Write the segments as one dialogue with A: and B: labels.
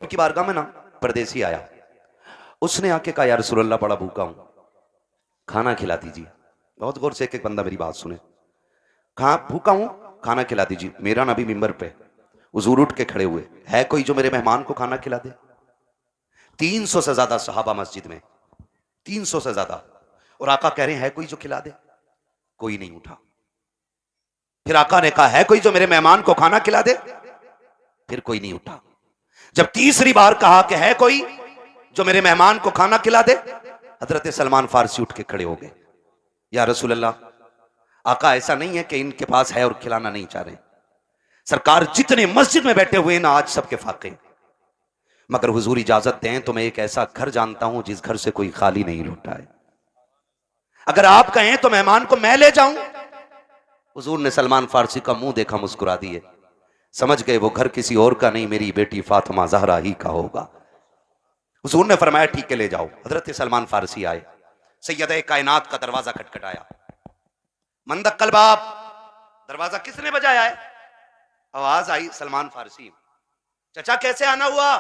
A: की बारगाह में ना परदेसी आया, उसने आके कहा, या रसूल अल्लाह बड़ा भूखा हूं, खाना खिला दीजिए। बहुत गौर से एक एक बंदा मेरी बात सुने। कहा भूखा हूं, खाना खिला दीजिए। मेरा नबी मिंबर पे हुजूर उठ के खड़े हुए, है कोई जो मेरे मेहमान को खाना खिला दे? 300 से ज्यादा सहाबा मस्जिद में, 300 से ज्यादा, और आका कह रहे हैं है कोई जो खिला दे? कोई नहीं उठा। फिर आका ने कहा है कोई जो मेरे मेहमान को खाना खिला दे? फिर कोई नहीं उठा। जब तीसरी बार कहा कि है कोई जो मेरे मेहमान को खाना खिला दे, हजरत सलमान फारसी उठ के खड़े हो गए, या रसूल अल्लाह, आका ऐसा नहीं है कि इनके पास है और खिलाना नहीं चाह रहे, सरकार जितने मस्जिद में बैठे हुए हैं ना आज सबके फाके, मगर हुजूर इजाजत दें तो मैं एक ऐसा घर जानता हूं जिस घर से कोई खाली नहीं लौटा है, अगर आप कहें तो मेहमान को मैं ले जाऊं। हुजूर ने सलमान फारसी का मुंह देखा, मुस्कुरा दिए, समझ गए वो घर किसी और का नहीं, मेरी बेटी फातिमा जहरा ही का होगा। हुजूर ने फरमाया ठीक है ले जाओ। हजरत सलमान फारसी आए, सैयद कायनात का दरवाजा खटखटाया, मंदक्कल बाप, दरवाजा किसने बजाया है? आवाज आई सलमान फारसी, चचा कैसे आना हुआ?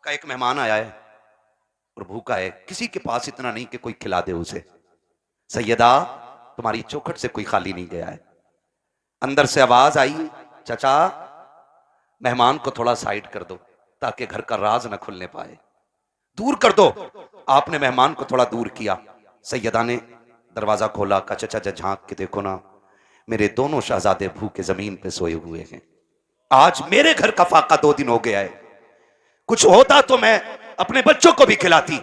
A: का एक मेहमान आया है और भूखा है, किसी के पास इतना नहीं कि कोई खिला दे उसे। सैयदा तुम्हारी चौखट से कोई खाली नहीं गया है। अंदर से आवाज आई, चचा मेहमान को थोड़ा साइड कर दो ताकि घर का राज न खुलने पाए, दूर कर दो। आपने मेहमान को थोड़ा दूर किया। सैयदा ने दरवाजा खोला, का चचा झांक के देखो ना, मेरे दोनों शहजादे भूखे जमीन पे सोए हुए हैं। आज मेरे घर का फाका 2 दिन हो गया है, कुछ होता तो मैं अपने बच्चों को भी खिलाती।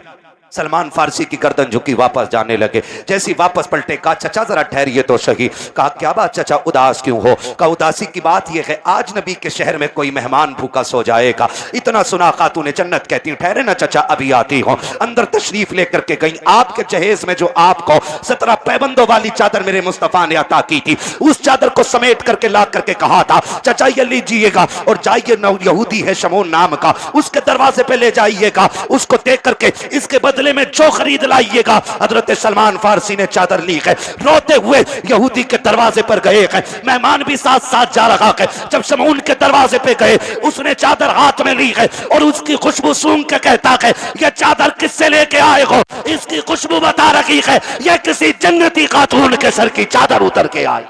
A: सलमान फारसी की गर्दन झुकी, वापस जाने लगे। जैसी वापस पलटे, कहा चचा जरा ठहरिए तो सही। कहा क्या बात चचा उदास क्यों हो? कहा उदासी की बात यह है आज नबी के शहर में कोई मेहमान भूखा सो जाएगा, इतना सुना खातूने जन्नत कहती, ठहरे ना चचा अभी आती हो। अंदर तशरीफ लेकर के गई, आपके जहेज में जो आपको 17 पैबंदों वाली चादर मेरे मुस्तफा ने अता की थी, उस चादर को समेट करके ला करके कहा था चचा ये लीजिएगा और जाइए, नौ यहूदी है शमून नाम का, उसके दरवाजे पे ले जाइएगा, उसको देख करके इसके बदले में जो खरीद लाइएगा। हजरत सलमान फारसी ने चादर ली है, रोते हुए यहूदी के दरवाजे पर गए हैं, मेहमान भी साथ साथ जा रहा है। जब शमून के दरवाजे पे गए, उसने चादर हाथ में ली है और उसकी खुशबू सूंघ के कहता है ये चादर किससे लेके आए हो? इसकी खुशबू बता रही है ये किसी जन्नती खातून के सर की चादर उतर के आई।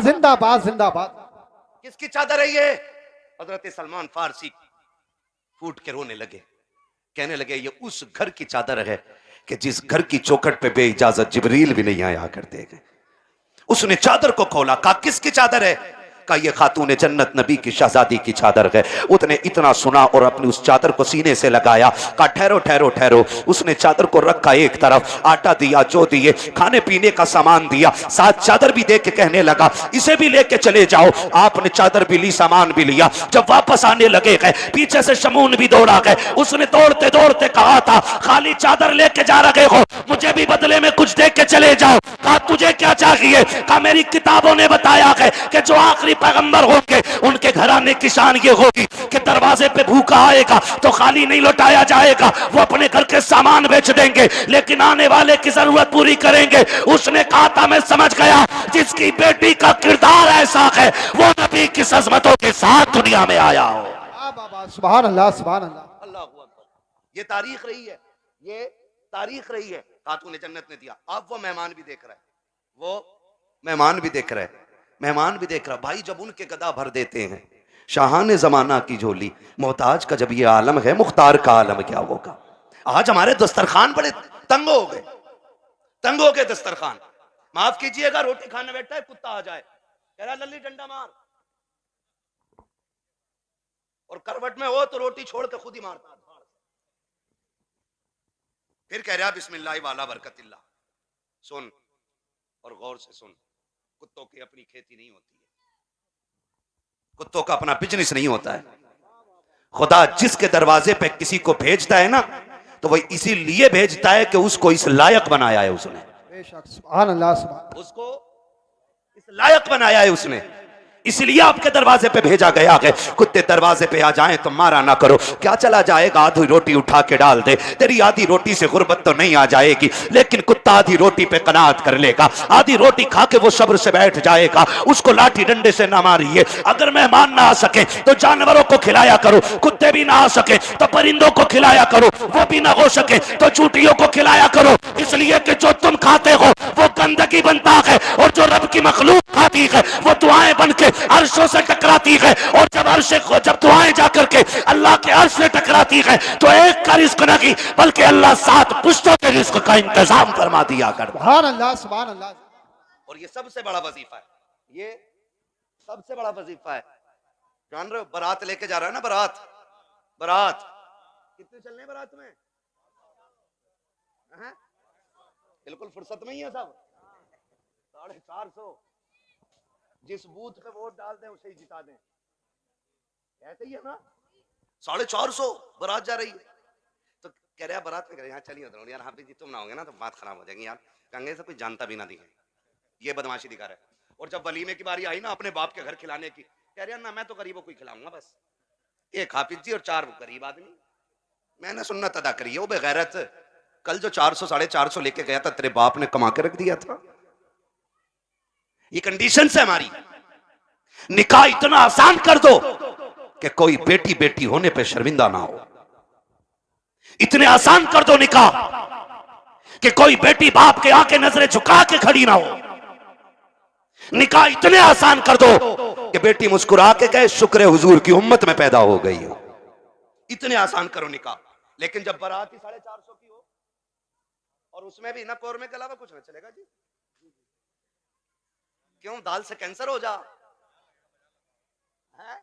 B: जिंदाबाद जिंदाबाद।
A: किसकी चादर है ये? हजरत सलमान फारसी फूट के रोने लगे, कहने लगे ये उस घर की चादर है कि जिस घर की चौखट पे बेइजाजत जिब्रील भी नहीं आया करते थे। उसने चादर को खोला, कहा किसकी चादर है? कहा ये खातून जन्नत नबी की शहजादी की चादर है। उसने इतना सुना और अपनी उस चादर को सीने से लगाया, कहा ठहरो ठहरो ठहरो। उसने चादर को रखा एक तरफ, आटा दिया, जो दिए, खाने पीने का सामान दिया, साथ चादर भी दे के कहने लगा इसे भी लेके चले जाओ। आपने चादर भी ली, सामान भी लिया। जब वापस आने लगे गए, पीछे से शमून भी दौड़ा गए। उसने दौड़ते दौड़ते कहा था खाली चादर लेके जा रहे हो, मुझे भी बदले में कुछ दे के चले जाओ। कहा तुझे क्या चाहिए? कहा मेरी किताबों ने बताया है कि जो आखिरी पैगंबर होंगे उनके घराने की शान ये होगी कि दरवाजे पे भूखा आएगा तो खाली नहीं लौटाया जाएगा, वो अपने घर के सामान बेच देंगे लेकिन आने वाले की जरूरत पूरी करेंगे। उसने कहा था मैं समझ गया जिसकी बेटी का किरदार ऐसा है वो नबी की अज़मतों के साथ दुनिया में आया हो।
B: सुभान अल्लाह सुभान अल्लाह।
A: अल्लाहू अकबर। ये तारीख रही है, ये तारीख रही है। खातून जन्नत ने दिया। अब वो मेहमान भी देख रहा है, वो मेहमान भी देख रहा है, मेहमान भी देख रहा। भाई जब उनके गदा भर देते हैं शाहान जमाना की झोली, मोहताज का जब ये आलम है, मुख्तार का आलम क्या होगा। आज हमारे दस्तरखान बड़े तंग हो गए, तंग हो गए दस्तरखान। माफ कीजिएगा, रोटी खाने बैठा है, कुत्ता आ जाए, कह रहा लल्ली डंडा मार, और करवट में हो तो रोटी छोड़ के खुद ही मारता। फिर कह रहा बिस्मिल्लाह वाला बरकतिल्लाह। सुन और गौर से सुन, कुत्तों की अपनी खेती नहीं होती है, कुत्तों का अपना बिजनेस नहीं होता है। खुदा जिसके दरवाजे पे किसी को भेजता है ना, तो वह इसीलिए भेजता है कि उसको इस लायक बनाया है उसने,
B: सुभान अल्लाह सुभान।
A: उसको इस लायक बनाया है उसने। इसलिए आपके दरवाजे पे भेजा गया है। कुत्ते दरवाजे पे आ जाएं तो मारा ना करो। क्या चला जाएगा, आधी रोटी उठा के डाल दे, तेरी आधी रोटी से गुर्बत तो नहीं आ जाएगी, लेकिन कुत्ता आधी रोटी पे कनात कर लेगा। आधी रोटी खा के वो सब्र से बैठ जाएगा। उसको लाठी डंडे से ना मारिए। अगर मेहमान ना आ सके तो जानवरों को खिलाया करो। कुत्ते भी ना आ सके तो परिंदों को खिलाया करो। वो भी ना हो सके तो चूटियों को खिलाया करो। इसलिए कि जो तुम खाते हो वो गंदगी बनता है, और जो रब की मखलूक खाती है वो दुआएं बन के अर्शों से टकराती है। और जब दुआएं जाकर के अल्लाह के अर्श से टकराती है तो एक का रिस्क नहीं बल्कि अल्लाह 7 पुश्तों के रिस्क का इंतजाम फरमा दिया करता।
B: सुभान अल्लाह, सुभान अल्लाह।
A: और ये सबसे बड़ा वजीफा है, ये सबसे बड़ा वजीफा है। जान रहे हो, बारात लेके जा रहा है ना, बारात बारात कितने चलने बारात में? हैं? बिल्कुल फुर्सत में ही है सब। 450 जिस बूथ पे वोट डाल दें उसे ही जिता दें, ऐसे ही है ना। 450 बारात जा रही है। तो कह रहे हैं बारात में, कह रहे यहाँ चलिए उधर यार, हाफिज जी तुम ना होंगे ना तो बात खराब हो जाएगी यार। कंगे से कोई जानता भी ना दिखे, ये बदमाशी दिखा रहा है। और जब वलीमे की बारी आई ना अपने बाप के घर खिलाने की, कह रहे हैं ना मैं तो गरीबों को ही खिलाऊंगा बस, एक हाफिज जी और 4 गरीब आदमी। मैंने सुन्नत अदा करी है। वो बेगैरत, कल जो 400 450 लेके गया था तेरे बाप ने कमा के रख दिया था। ये कंडीशन है हमारी। निकाह इतना आसान कर दो कि कोई बेटी बेटी होने पे शर्मिंदा ना हो। इतने आसान कर दो निकाह कि कोई बेटी बाप के आके नजरें झुका के खड़ी ना हो। निकाह इतने आसान कर दो कि बेटी मुस्कुरा के कहे शुक्र हुजूर की उम्मत में पैदा हो गई हो। इतने आसान करो निकाह। लेकिन जब बारात ही 450 की हो और उसमें भी ना कौरमे के अलावा कुछ ना चलेगा जी। क्यों? दाल से कैंसर हो जा है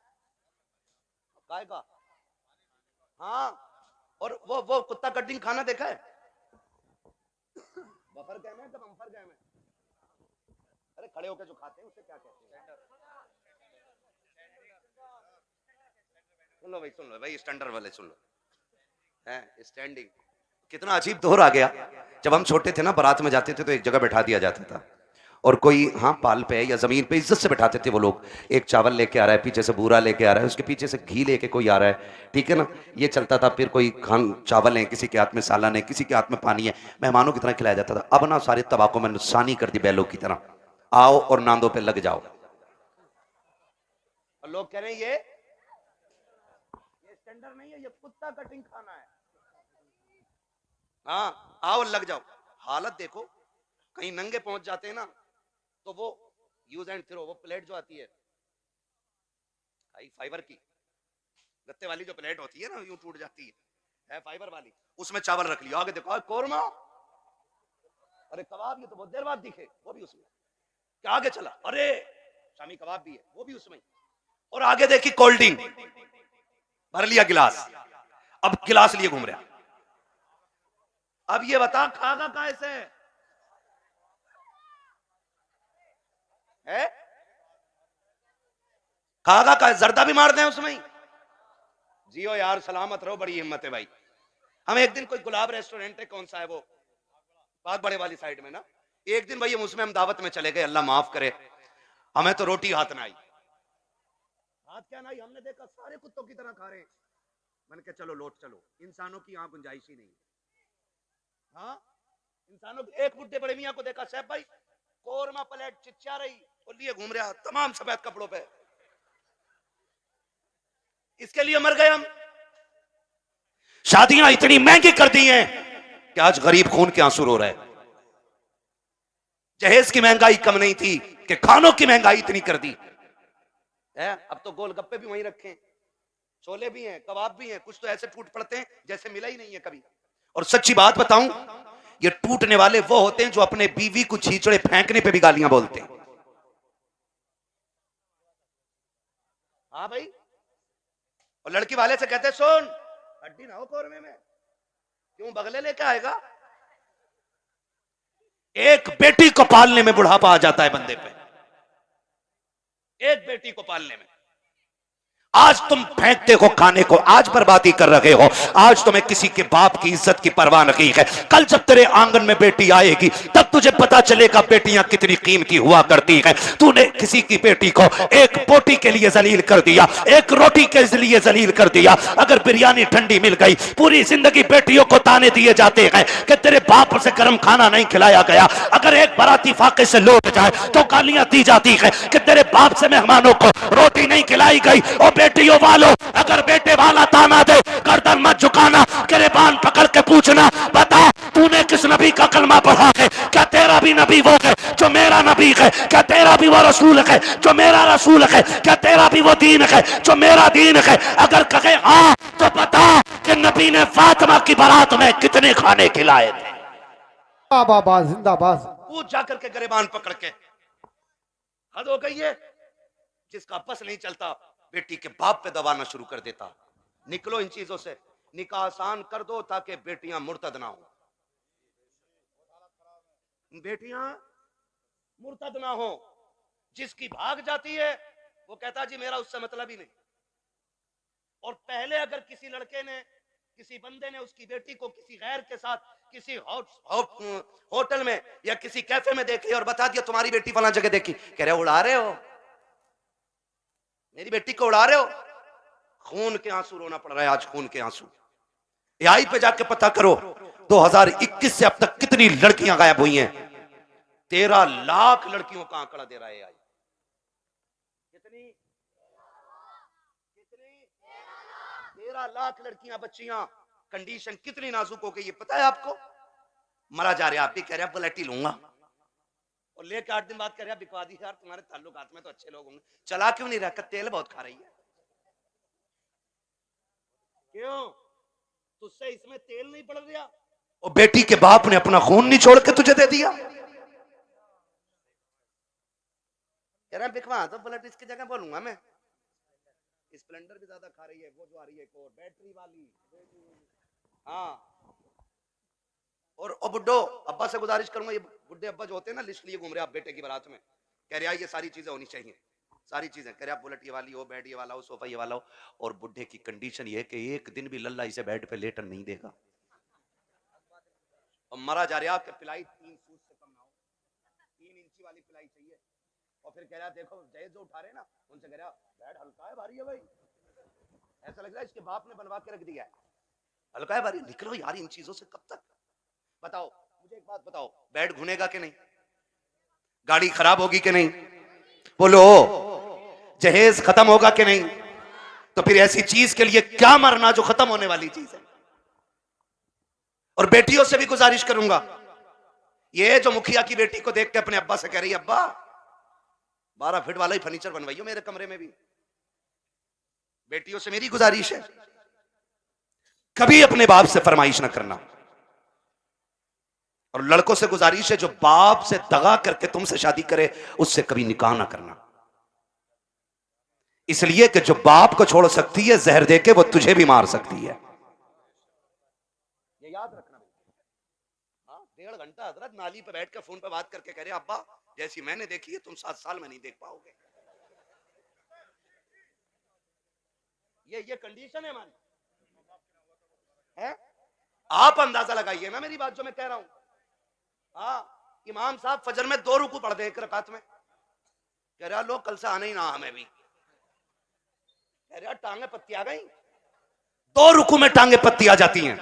A: काय का? हाँ, और वो कुत्ता कटिंग खाना देखा है? बफर गए में, बम्फर गए में, अरे खड़े होकर जो खाते हैं उसे क्या कहते हैं? सुन लो भाई स्टैंडर्ड वाले सुन लो, है स्टैंडिंग। कितना अजीब दौर आ गया। जब हम छोटे थे ना, बारात में जाते थे तो एक जगह बैठा दिया जाता था, और कोई हाँ पाल पे या जमीन पे इज्जत से बैठाते थे वो लोग। एक चावल लेके आ रहा है, पीछे से बूरा लेके आ रहा है, उसके पीछे से घी लेके कोई आ रहा है, ठीक है ना, ये चलता था। फिर कोई खान चावल है, किसी के हाथ में सालन है, किसी के हाथ में पानी है, मेहमानों की तरह खिलाया जाता था। अब ना सारे तबाकों में नुकसानी कर दी बैलों की तरह, आओ और नांदों पे लग जाओ। और लोग कह रहे हैं ये स्टैंडर्ड नहीं है, ये कुत्ता कटिंग खाना है। हाँ आओ लग जाओ। हालत देखो, कहीं नंगे पहुंच जाते हैं ना तो वो यूज एंड थ्रो, वो प्लेट जो आती है फाइबर की, गत्ते वाली जो प्लेट होती है ना, यूं टूट जाती है फाइबर वाली, उसमें चावल रख लिया। आगे देखो कोरमा, अरे कबाब, ये तो बहुत देर बाद दिखे, वो भी उसमें। क्या आगे चला, अरे शामी कबाब भी है, वो भी उसमें। और आगे देखी कोल्ड ड्रिंक, भर लिया गिलास, अब गिलास लिए घूम रहा। अब ये बता खागा कैसे है? खागा का जर्दा भी मार दें उसमें ही। जियो यार, सलामत रहो, बड़ी हिम्मत है भाई। हम एक दिन कोई गुलाब रेस्टोरेंट है, कौन सा है वो, बात बड़े वाली साइड में ना, एक दिन भाई उसमें हम दावत में चले गए, अल्लाह माफ करे, हमें तो रोटी हाथ ना आई। हाथ क्या ना आई, हमने देखा सारे कुत्तों की तरह खा रहे हैं। मैंने कहा चलो लौट चलो, इंसानों की यहाँ गुंजाइश ही नहीं। हाँ, इंसानों की। एक बुढ़े बड़े मियां को देखा, साहब भाई कोरमा प्लेट चिच्चा रही और लिए घूम रहा तमाम सफेद कपड़ों पे। इसके लिए मर गए हम। शादियां इतनी महंगी कर दी हैं कि आज गरीब खून के आंसू रो रहे हैं। जहेज की महंगाई कम नहीं थी कि खानों की महंगाई इतनी कर दी है। अब तो गोलगप्पे भी वहीं रखे, छोले भी हैं, कबाब भी हैं, कुछ तो ऐसे टूट पड़ते हैं जैसे मिला ही नहीं है कभी। और सच्ची बात बताऊं, ये टूटने वाले वो होते हैं जो अपने बीवी को छींचड़े फेंकने पे भी गालियां बोलते हैं। हाँ भाई, और लड़की वाले से कहते सुन हड्डी ना हो कोरमे में, क्यों बगले लेके आएगा। एक बेटी को पालने में बुढ़ापा आ जाता है बंदे पे, एक बेटी को पालने में। आज तुम फेंकते हो खाने को, आज बर्बादी कर रहे हो। आज तुम्हें किसी के बाप की इज्जत की परवाह नहीं है। कल जब तेरे आंगन में बेटी आएगी तब तुझे पता चलेगा बेटियां कितनी कीमती हुआ करती हैं। तूने किसी की बेटी को एक बोटी के लिए जलील कर दिया, एक रोटी के लिए जलील कर दिया। अगर बिरयानी ठंडी मिल गई, पूरी जिंदगी बेटियों को ताने दिए जाते हैं कि तेरे बाप से गर्म खाना नहीं खिलाया गया। अगर एक बाराती फाके से लौट जाए तो गालियां दी जाती है कि तेरे बाप से मेहमानों को रोटी नहीं खिलाई गई। और बेटियों वालों, अगर बेटे वाला ताना दे, गर्दन मत झुकाना, गिरबान पकड़ के पूछना, बता तूने किस नबी का कलमा पढ़ा है? क्या तेरा भी नबी वो है जो मेरा नबी है? क्या तेरा भी वो रसूल है जो मेरा रसूल है? क्या तेरा भी वो दीन है जो मेरा दीन है? अगर कहे हाँ तो बता कि नबी ने फातिमा की बारात में कितने खाने खिलाए थे।
B: जिंदाबाद जिंदाबाद।
A: पूछ जाकर के गिरबान पकड़ के। हद हो गई है। जिसका बस नहीं चलता बेटी के बाप पे दबाना शुरू कर देता। निकलो इन चीजों से, निकाह आसान कर दो ताकि बेटियां मुर्तद ना हो। बेटियां मुर्तद ना हो। जिसकी भाग जाती है वो कहता जी मेरा उससे मतलब ही नहीं। और पहले अगर किसी लड़के ने, किसी बंदे ने उसकी बेटी को किसी गैर के साथ किसी होटल में या किसी कैफे में देख लिया और बता दिया तुम्हारी बेटी फलां जगह देखी, कह रहे उड़ा रहे हो, मेरी बेटी को उड़ा रहे हो। खून के आंसू रोना पड़ रहा है आज, खून के आंसू। एआई पे जाके पता करो 2021 से अब तक कितनी लड़कियां गायब हुई हैं। 13 लाख लड़कियों का आंकड़ा दे रहा है एआई। कितनी कितनी 13 लाख लड़कियां, बच्चियां। कंडीशन कितनी नाजुक हो गई ये पता है आपको? मरा जा रहा, आप भी कह रहे हैं बुलेट ही लूंगा और लेके 8 दिन बाद कह रहे हैं बिकवा दी यार, तुम्हारे ताल्लुकात में तो अच्छे लोग होंगे। चला क्यों नहीं रहा? तेल बहुत खा रही है। क्यों? तुझसे इसमें तेल नहीं पड़ रहा? और बेटी के बाप ने अपना खून नहीं छोड़ के तुझे दे दिया। कह रहा बिकवा तो बुलेट इसकी जगह बोलूंगा मैं। स्प्लेंडर भी ज्यादा खा रही है, वो जो आ रही है एक और बैटरी वाली। हाँ। और बुड्ढो अब्बा से गुजारिश करूंगा, ये बुड्ढे अब्बा जो होते हैं ना लिस्ट लिए घूम रहे आप बेटे की बारात में, कह रहे ये सारी चीजें होनी चाहिए, सारी चीजें। कह रहे आप बुलेट ये वाली हो, बेड ये वाला हो, सोफा ये वाला हो। और बुड्ढे की कंडीशन ये है कि एक दिन भी लल्ला इसे बेड पे लेटन नहीं देगा। और मरा जा रहा आपके पिलाई 3 फुट से कम ना हो, 3 इंची वाली पिलाई चाहिए। और फिर कह रहा देखो जय जो उठा रहे ना उनसे कह रहा बेड हल्का है भारी है भाई, ऐसा लग रहा है इसके बाप ने बनवा के रख दिया है। हल्का है भारी, निकलो यार इन चीजों से। कब तक? बताओ मुझे एक बात बताओ, बेड घुनेगा कि नहीं? गाड़ी खराब होगी कि नहीं? बोलो। जहेज खत्म होगा कि नहीं? तो फिर ऐसी चीज के लिए क्या मरना जो खत्म होने वाली चीज है। और बेटियों से भी गुजारिश करूंगा, ये जो मुखिया की बेटी को देख के अपने अब्बा से कह रही है अब्बा 12 फीट वाला ही फर्नीचर बनवाइयो मेरे कमरे में भी। बेटियों से मेरी गुजारिश है कभी अपने बाप से फरमाइश ना करना। और लड़कों से गुजारिश है जो बाप से दगा करके तुमसे शादी करे उससे कभी निकाह ना करना। इसलिए कि जो बाप को छोड़ सकती है जहर देके वो तुझे भी मार सकती है। ये याद रखना। हाँ 1.5 घंटा हजरत नाली पे बैठ के फोन पे बात करके कह रहे अब्बा जैसी मैंने देखी है तुम 7 साल में नहीं देख पाओगे। ये कंडीशन है हमारी है? आप अंदाजा लगाइए ना मेरी बात जो मैं कह रहा हूं। हाँ इमाम साहब फजर में 2 रुकू पढ़ दे एक रकात में, कह रहा लोग कल से आना ही ना हमें भी, कह रहा टांगे पत्ती आ गई। 2 रुकू में टांगे पत्ती आ जाती हैं।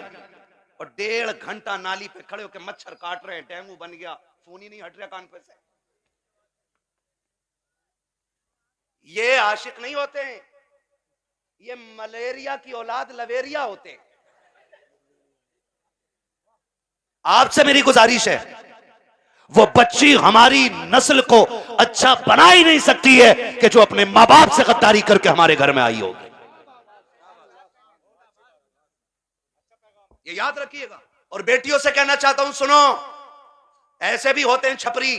A: और 1.5 घंटा नाली पे खड़े होकर मच्छर काट रहे हैं, डेंगू बन गया, फोन ही नहीं हट रहा कान पे से। ये आशिक नहीं होते हैं, ये मलेरिया की औलाद लवेरिया होते हैं। आपसे मेरी गुजारिश है वो बच्ची हमारी नस्ल को अच्छा बना ही नहीं सकती है कि जो अपने मां बाप से गद्दारी करके हमारे घर में आई होगी। ये याद रखिएगा। और बेटियों से कहना चाहता हूं सुनो, ऐसे भी होते हैं छपरी,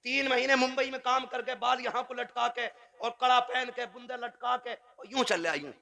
A: 3 महीने मुंबई में काम करके बाल यहां को लटका के और कड़ा पहन के बुंदे लटका के और यूं चल रहा यूं,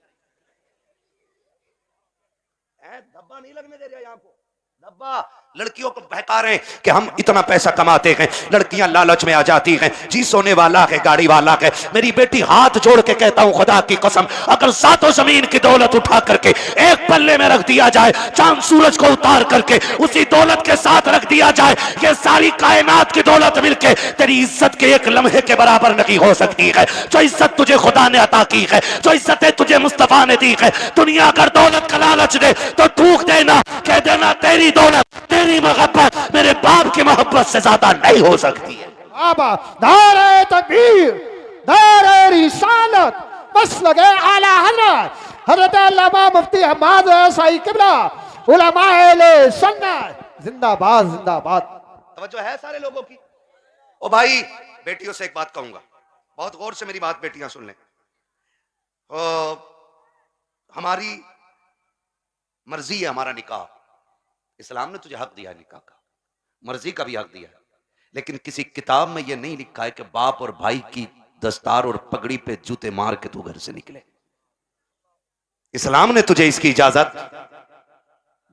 A: धब्बा नहीं लगने दे रहा यहां को। धब्बा लड़कियों को बहका रहे हैं कि हम इतना पैसा कमाते हैं, लड़कियां लालच में आ जाती हैं, जी सोने वाला है, गाड़ी वाला है। मेरी बेटी हाथ जोड़ के कहता हूं, खुदा की कसम, अगर सातों जमीन की दौलत उठा करके एक पल्ले में रख दिया जाए, चांद सूरज को उतार करके उसी दौलत के साथ रख दिया जाए, ये सारी कायनात की दौलत मिलके तेरी इज्जत के एक लम्हे के बराबर नहीं हो सकती है। जो इज्जत तुझे खुदा ने अता की है, जो इज्जतें तुझे मुस्तफा ने दी है, दुनिया अगर दौलत का लालच दे तो थूक देना, कह देना तेरी दौलत, तेरी मोहब्बत मेरे बाप की मोहब्बत से ज्यादा नहीं हो सकती है।
B: बाबा नारे तकबीर, नारे रिसालत, मसलक आला हजरत हजरत अल्लामा मुफ्ती हम्माद साई किबला उलमाए ले सुन्नत जिंदाबाद जिंदाबाद।
A: तवज्जो है सारे लोगों की। ओ भाई, बेटियों से एक बात कहूंगा, बहुत गौर से मेरी बात बेटियां सुन लें। हमारी मर्जी है हमारा निकाह, इस्लाम ने तुझे हक दिया है निकाह का, मर्जी का भी हक दिया है, लेकिन किसी किताब में यह नहीं लिखा है कि बाप और भाई की दस्तार और पगड़ी पे जूते मार के तू घर से निकले। इस्लाम ने तुझे इसकी इजाजत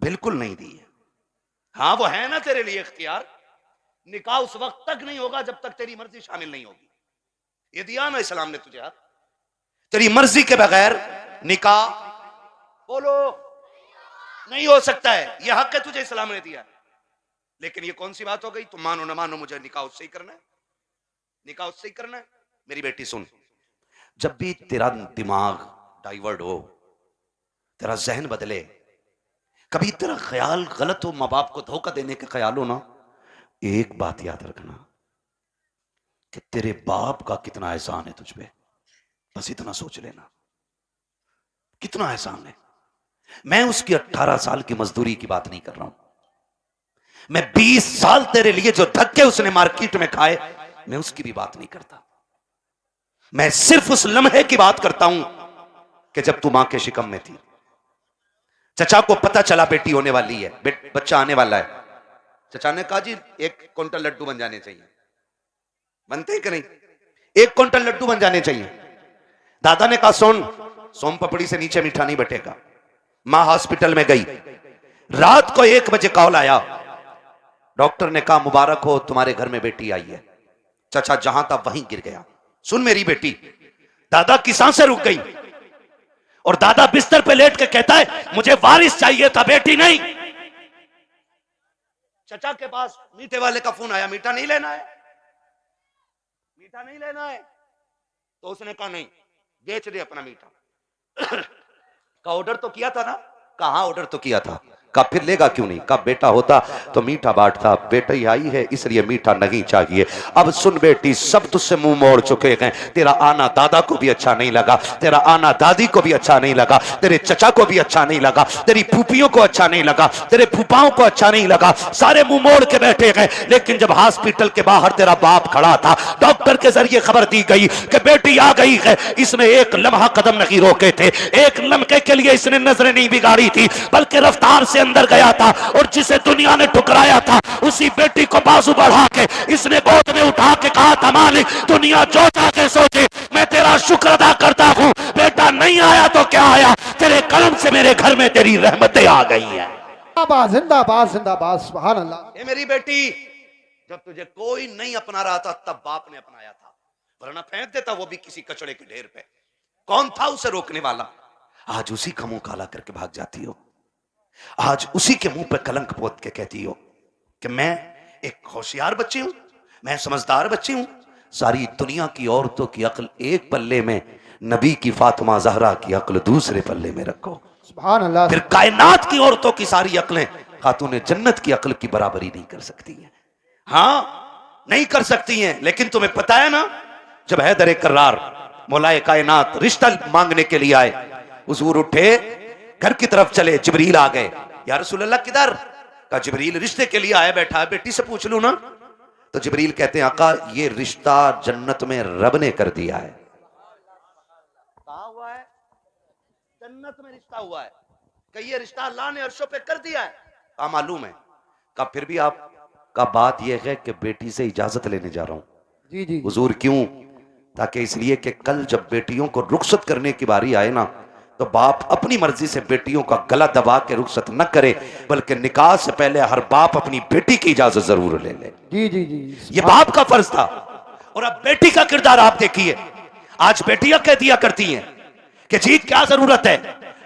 A: बिल्कुल नहीं दी है। हाँ, वो है ना तेरे लिए इख्तियार, निकाह उस वक्त तक नहीं होगा जब तक तेरी मर्जी शामिल नहीं होगी। ये दिया ना इस्लाम ने तुझे हक, तेरी मर्जी के बगैर निकाह बोलो नहीं हो सकता है, यह हक है तुझे इस्लाम ने दिया। लेकिन ये कौन सी बात हो गई, तुम मानो ना मानो मुझे निकाह उससे ही करना है, निकाह उससे ही करना है। मेरी बेटी सुन, जब भी तेरा दिमाग डाइवर्ट हो, तेरा जहन बदले, कभी तेरा ख्याल गलत हो, माँ बाप को धोखा देने का ख्याल हो ना, एक बात याद रखना कि तेरे बाप का कितना एहसान है तुझ पे, बस इतना सोच लेना, कितना एहसान है। मैं उसकी 18 साल की मजदूरी की बात नहीं कर रहा हूं, मैं 20 साल तेरे लिए जो धक्के उसने मार्केट में खाए, मैं उसकी भी बात नहीं करता। मैं सिर्फ उस लम्हे की बात करता हूं कि जब तू मां के शिकम में थी, चचा को पता चला बेटी होने वाली है, बच्चा आने वाला है, चचा ने कहा जी 1 क्विंटल लड्डू बन जाने चाहिए। बनते हैं कि नहीं? 1 क्विंटल लड्डू बन जाने चाहिए। दादा ने कहा सुन, सोम पपड़ी से नीचे मीठा नहीं बटेगा। मां हॉस्पिटल में गई, रात को 1 बजे कॉल आया, डॉक्टर ने कहा मुबारक हो, तुम्हारे घर में बेटी आई है। चचा जहां था वहीं गिर गया। सुन मेरी बेटी, दादा की सांसें रुक गई और दादा बिस्तर पे लेट के कहता है मुझे वारिस चाहिए था, बेटी नहीं। चचा के पास मीठे वाले का फोन आया, मीठा नहीं लेना है, मीठा नहीं लेना है। तो उसने कहा नहीं, बेच दे अपना मीठा। का ऑर्डर तो किया था ना? कहा ऑर्डर तो किया था। का फिर लेगा क्यों नहीं? का बेटा होता तो मीठा बांटता, बेटा ही आई है इसलिए मीठा नहीं चाहिए। अब सुन बेटी, सब तुझसे मुंह मोड़ चुके हैं, तेरा आना दादा को भी अच्छा नहीं लगा, तेरा आना दादी को भी अच्छा नहीं लगा, तेरे चचा को भी अच्छा नहीं लगा, तेरी फूफियों को अच्छा नहीं लगा, तेरे फूफाओं को अच्छा नहीं लगा, सारे मुंह मोड़ के बैठे गए। लेकिन जब हॉस्पिटल के बाहर तेरा बाप खड़ा था, डॉक्टर के जरिए खबर दी गई कि बेटी आ गई है, इसने एक लम्हा कदम नहीं रोके थे, एक लम्हे के लिए इसने नजरें नहीं बिगाड़ी थी, बल्कि रफ्तार से अंदर गया था और जिसे दुनिया ने ठुकराया था उसी बेटी को बाजू बढ़ा के इसने गोद में उठा के कहा था मालिक दुनिया जो चाहे सोचे, मैं तेरा शुक्र अदा करता हूं, बेटा नहीं आया तो क्या आया, तेरे कलम से मेरे घर में तेरी रहमतें आ गई हैं।
B: जिंदाबाद जिंदाबाद जिंदाबाद, सुभान अल्लाह।
A: ये मेरी बेटी, जब तुझे कोई नहीं अपना रहा था तब बाप ने अपनाया था, वरना फेंक देता वो भी किसी कचड़े के ढेर पे। कौन था उसे रोकने वाला? आज उसी का मुंह काला करके भाग जाती हो, आज उसी के मुंह पे कलंक पोत के कहती हो कि मैं एक होशियार बच्ची हूं, मैं समझदार बच्ची हूं। सारी दुनिया की औरतों की अक्ल एक पल्ले में, नबी की फातिमा जहरा की अक्ल दूसरे पल्ले में रखो,
B: सुभान अल्लाह।
A: फिर कायनात की औरतों की सारी अक्लें खातून जन्नत की अक्ल की बराबरी नहीं कर सकती हैं। हाँ, नहीं कर सकती हैं। लेकिन तुम्हें पता है ना, जब हैदर कर्रार मौलाए कायनात रिश्ता मांगने के लिए आए, हुजूर उठे, घर की तरफ चले, जिब्रील आ गए। या रसूल अल्लाह किधर? कहा जिब्रील रिश्ते के लिए आया बैठा है, बेटी से पूछ लूं ना। तो जिब्रील कहते हैं आका ये रिश्ता जन्नत में रब ने कर दिया है। कहां हुआ है? जन्नत में रिश्ता हुआ है। कही ये रिश्ता अल्लाह ने अर्शों पे कर दिया है। हाँ मालूम है। कहा फिर भी आपका बात यह है कि बेटी से इजाजत लेने जा रहा हूं।
B: जी जी
A: हुजूर क्यों? ताकि इसलिए कि कल जब बेटियों को रुखसत करने की बारी आए ना, तो बाप अपनी मर्जी से बेटियों का गला दबा के रुखसत न करे, बल्कि निकाह से पहले हर बाप अपनी बेटी की इजाजत जरूर ले ले।
B: जी जी जी।
A: ये बाप का फर्ज था। और अब बेटी का किरदार आप देखिए। आज बेटियां कह दिया करती हैं कि जी क्या जरूरत है,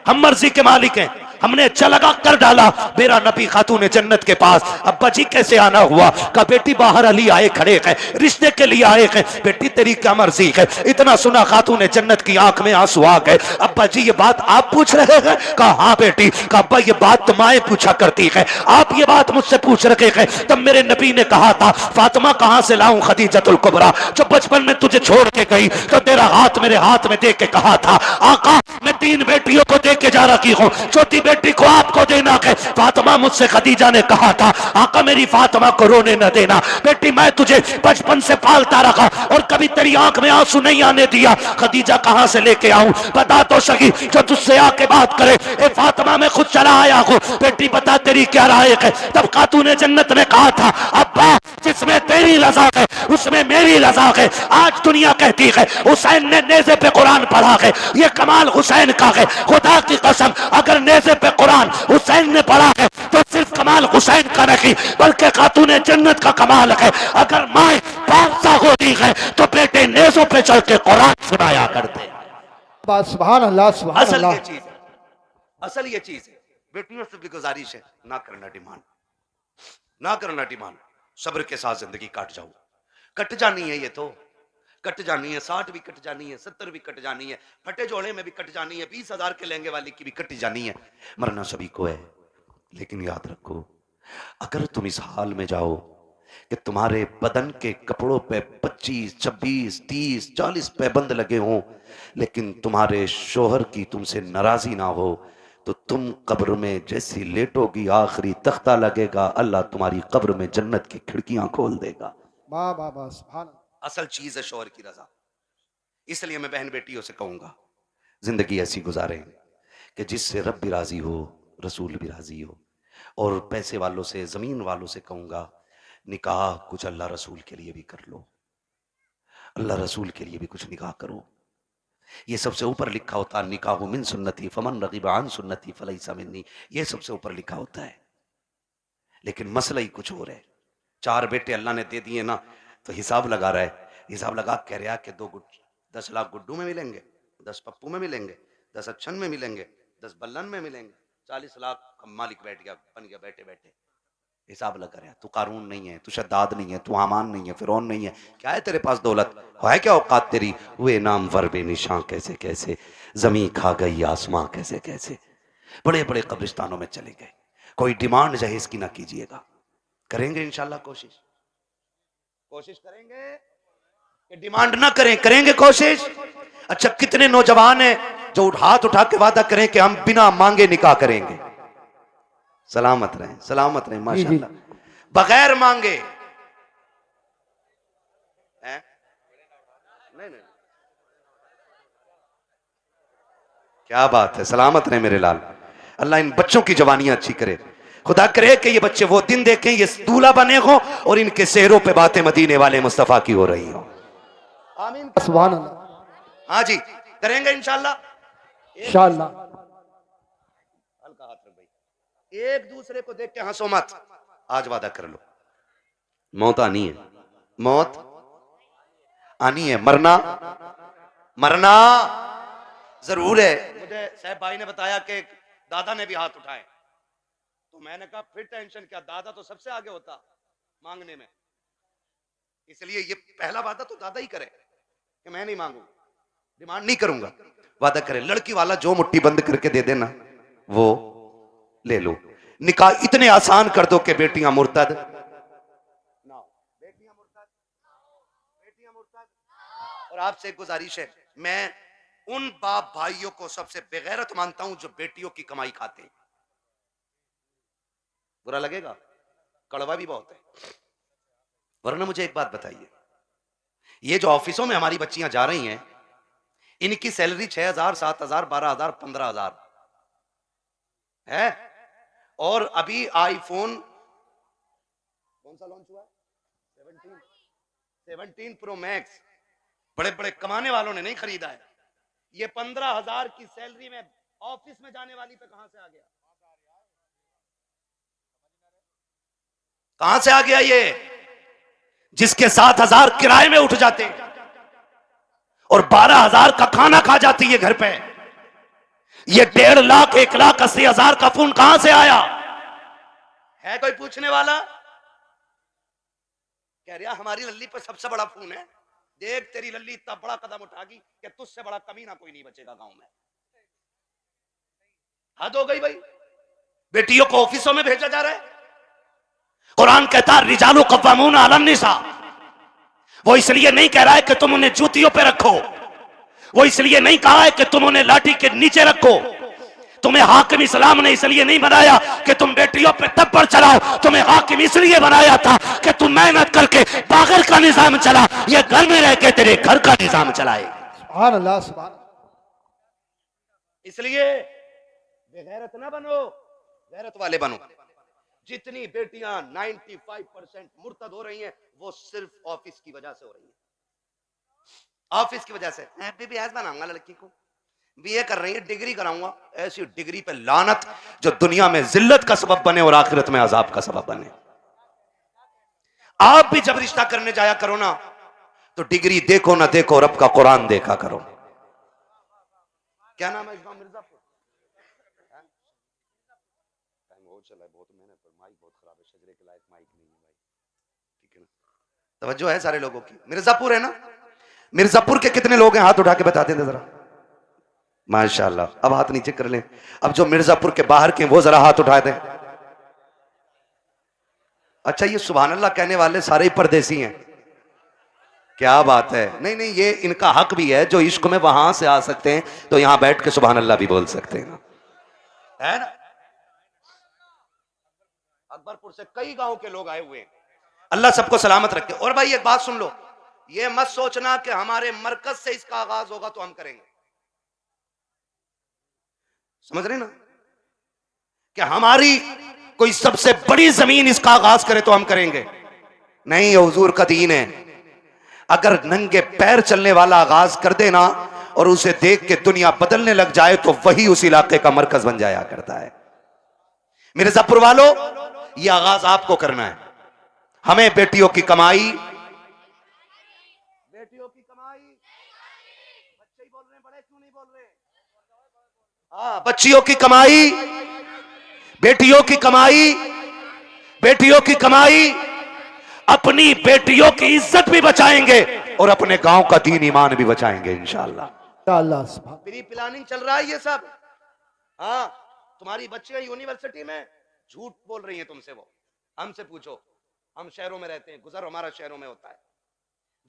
A: हम मर्जी के मालिक हैं, हमने चलगा कर डाला मेरा नबी खातून जन्नत के पास, अब्बा जी कैसे आना हुआ? का बेटी बाहर अली आए खड़े हैं, रिश्ते के लिए आए हैं। बेटी तेरी क्या मर्जी है? इतना सुना खातून जन्नत की आंख में आंसू आ गए। अब्बा जी ये बात आप पूछ रहे हैं? कहा हाँ बेटी। का अब्बा ये बात तो माएं पूछा करती है, आप ये बात मुझसे पूछ रहे हैं? तब मेरे नबी ने कहा था फातिमा कहां से लाऊं खदीजतुल कुबरा, जो बचपन में तुझे छोड़ के गई तो तेरा हाथ मेरे हाथ में दे के कहा था आका मैं 3 बेटियों को दे के जा रही हूं, छोटी बेटी को आपको देना है। फातिमा मुझसे खदीजा ने कहा था आका मेरी फातिमा को रोने न देना, बेटी मैं तुझे बचपन से पालता रहा और कभी तेरी आंख में आंसू नहीं आने दिया। खदीजा कहां से लेके आऊं? बता तो सही, जो तुझसे आके बात करे। ए फातिमा मैं खुद चला आया हूं, बेटी बता तेरी क्या राय है? तब खातून जन्नत ने कहा था अब्बा जिसमें तेरी रजा है उसमें मेरी रजा है। आज दुनिया कहती है हुसैन ने नेज़े पे कुरान पढ़ा है, ये कमाल हुसैन का है। खुदा की कसम अगर नेज़े पे कुरान हुसैन ने पढ़ा है तो सिर्फ कमाल हुसैन का नहीं बल्कि खातून जन्नत का कमाल है। अगर माए बादशाह होती है तो बेटे नेज़ों पे चल के कुरान सुनाया करते।
B: सुभान अल्लाह सुभान
A: असल
B: अल्लाह।
A: ये चीज है, असल ये चीज है। बेटियों से भी गुजारिश है ना करना डिमांड, ना करना डिमांड। सब्र के साथ जिंदगी काट जाओ, कट जानी है, ये तो कट जानी है। 60 भी कट जानी है, 70 भी कट जानी है, फटे जोड़े में भी कट जानी है, 20,000 के लहंगे वाली की भी कट जानी है। मरना सभी को है, लेकिन याद रखो अगर तुम इस हाल में जाओ कि तुम्हारे बदन के कपड़ों पे 25, 26, 30, 40 पैबंद लगे हों, लेकिन तुम्हारे शोहर की तुमसे नाराजी ना हो, तो तुम कब्र में जैसी लेटोगी आखिरी तख्ता लगेगा, अल्लाह तुम्हारी कब्र में जन्नत की खिड़कियां खोल देगा।
B: वाह वाह वाह सुभान।
A: असल चीज है शौहर की रजा। इसलिए मैं बहन बेटियों से कहूंगा जिंदगी ऐसी गुजारें कि जिससे रब भी राजी हो, रसूल भी राजी हो। और पैसे वालों से, जमीन वालों से कहूंगा निकाह कुछ अल्लाह रसूल के लिए भी कर लो, अल्लाह रसूल के लिए भी कुछ निकाह करो। ये सबसे ऊपर लिखा होता है निकाह मिन सुन्नती फमन रगिबा अन सुन्नती फलैसा मिन्नी, ये सबसे ऊपर लिखा होता है। लेकिन मसला ही कुछ और है। 4 बेटे अल्लाह ने दे दिए ना, तो हिसाब लगा रहा है, हिसाब लगा कह रहा कि 10 लाख गुड्डू में मिलेंगे, 10 पप्पू में मिलेंगे, 10 अच्छन में मिलेंगे, 10 बल्लन में मिलेंगे, 40 लाख का मालिक बैठ गया, बन गया बैठे बैठे। हिसाब लगा रहा है। तू कारून नहीं है, तू शद्दाद नहीं है, तू हामान नहीं है, फिरौन नहीं है, क्या है तेरे पास दौलत है? क्या औकात तेरी? हुए नाम वर बेनिशां कैसे कैसे, जमी खा गई आसमां कैसे कैसे। बड़े बड़े कब्रिस्तानों में चले गए। कोई डिमांड जहेज की ना कीजिएगा, करेंगे इंशाल्लाह कोशिश, कोशिश करेंगे कि डिमांड ना करें, करेंगे कोशिश। अच्छा कितने नौजवान हैं जो हाथ उठा के वादा करें कि हम बिना मांगे निकाह करेंगे। सलामत रहें, सलामत रहें माशाल्लाह, बगैर मांगे हैं? नहीं नहीं, क्या बात है, सलामत रहें मेरे लाल। अल्लाह इन बच्चों की जवानियां अच्छी करे। खुदा करे कि ये बच्चे वो दिन देखें ये दूल्हा बने हो और इनके सेहरों पे बातें मदीने वाले मुस्तफा की हो रही हो। आमीन
B: सुभान अल्लाह।
A: हाँ जी, करेंगे इंशाल्लाह
B: इंशाअल्लाह।
A: हल्का हाथ रख भाई, एक दूसरे को देख के हंसो मत। आज वादा कर लो, मौत आनी है, मौत आनी है, मरना मरना जरूर है। मुझे साहब भाई ने बताया कि दादा ने भी हाथ उठाए, तो मैंने कहा फिर टेंशन क्या, दादा तो सबसे आगे होता मांगने में, इसलिए ये पहला वादा तो दादा ही करे कि मैं नहीं मांगूंगा, डिमांड नहीं करूंगा। वादा करे, लड़की वाला जो मुट्ठी बंद करके दे देना वो ले लो। निकाह इतने आसान कर दो कि बेटियां मुर्तद ना हो, बेटियां मुर्तद, बेटियां मुर्तद। और आपसे एक गुजारिश है, मैं उन बाप भाइयों को सबसे बेगैरत मानता हूं जो बेटियों की कमाई खाते हैं। बुरा लगेगा, कड़वा भी बहुत है। वरना मुझे एक बात बताइए, ये जो ऑफिसों में हमारी बच्चियां जा रही हैं, इनकी सैलरी 6,000, 7,000, 12,000, 15,000 है। और अभी आईफोन कौन सा लॉन्च हुआ है? 17 प्रो मैक्स बड़े बड़े कमाने वालों ने नहीं खरीदा है। ये 15,000 की सैलरी में ऑफिस में जाने वाली पे कहां से आ गया? कहां से आ गया ये? जिसके 7,000 किराए में उठ जाते और 12,000 का खाना खा जाती है घर पे, ये 1.5 लाख 1,80,000 का फोन कहां से आया? है कोई पूछने वाला? कह रहा हमारी लल्ली पर सबसे बड़ा फोन है। देख तेरी लल्ली इतना बड़ा कदम उठागी कि तुझसे बड़ा कमीना कोई नहीं बचेगा गांव में। हद हो गई भाई। बेटियों को ऑफिसों में भेजा जा रहा है। कुरान कहता है रिजालु कव्वामून अलन निसा। वो इसलिए नहीं कह रहा है कि तुम उन्हें जूतियों पे रखो, वो इसलिए नहीं कहा है कि तुम उन्हें लाठी के नीचे रखो। तुम्हें हाकिम इस्लाम ने इसलिए नहीं बनाया कि तुम बेटियों पे तब्बर चलाओ। तुम्हें हाकिम इसलिए बनाया था कि तुम मेहनत करके बागर का निजाम चला, ये घर में रह के तेरे घर का निजाम चलाए।
B: सुभान अल्लाह, सुभान।
A: इसलिए बेगैरत ना बनो, गैरत वाले बनो। जितनी बेटियां 95% मुर्तद हो रही हैं वो सिर्फ ऑफिस की वजह से हो रही हैं। ऑफिस की वजह से बीबी ऐसा बनाऊंगा लड़की को, बीए कर रही है, डिग्री कराऊंगा। ऐसी डिग्री पे लानत जो दुनिया में जिल्लत का सबब बने और आखिरत में अजाब का सबब बने। आप भी जब रिश्ता करने जाया करो ना तो डिग्री देखो ना देखो, रब का कुरान देखा करो। क्या नाम है इस मिर्जापुर? चला है बहुत मेहनत पर माइक बहुत खराब है, शजरे के लायक माइक नहीं है भाई, ठीक है ना? तवज्जो है सारे लोगों की। मिर्जापुर है ना? मिर्जापुर के कितने लोग हैं हाथ उठा के बता दें जरा। माशाल्लाह, अब हाथ नीचे कर लें। अब जो मिर्जापुर के बाहर के वो जरा हाथ उठा दें। अच्छा, ये सुभान अल्लाह कहने वाले सारे ही परदेसी हैं, क्या बात है। नहीं नहीं, ये इनका हक भी है, जो इश्क में वहां से आ सकते हैं तो यहां बैठ के सुभान अल्लाह भी बोल सकते हैं ना, है ना? अकबरपुर से कई गांव के लोग आए हुए हैं, अल्लाह सबको सलामत रखे। और भाई एक बात सुन लो, ये मत सोचना कि हमारे मरकज से इसका आगाज होगा तो हम करेंगे, समझ रहे ना? कि हमारी कोई सबसे बड़ी जमीन इसका आगाज करे तो हम करेंगे, नहीं। हुजूर का दीन है, अगर नंगे पैर चलने वाला आगाज कर देना और उसे देख के दुनिया बदलने लग जाए तो वही उस इलाके का मरकज बन जाया करता है। मिर्जापुर वालों, ये आगाज आपको करना है। हमें बेटियों की कमाई, बेटियों की कमाई, बच्चे ही बोल रहे हैं, बड़े क्यों नहीं बोल रहे? हाँ, बच्चियों की कमाई, बेटियों की कमाई, बेटियों की कमाई। अपनी बेटियों की इज्जत भी बचाएंगे और अपने गांव का दीन ईमान भी बचाएंगे इंशाअल्लाह।
B: अल्लाह, सुभान।
A: प्री प्लानिंग चल रहा है ये सब। हाँ, तुम्हारी बच्चियां यूनिवर्सिटी में झूठ बोल रही हैं तुमसे, वो हमसे पूछो, हम शहरों में रहते हैं, गुजर हमारा शहरों में होता है।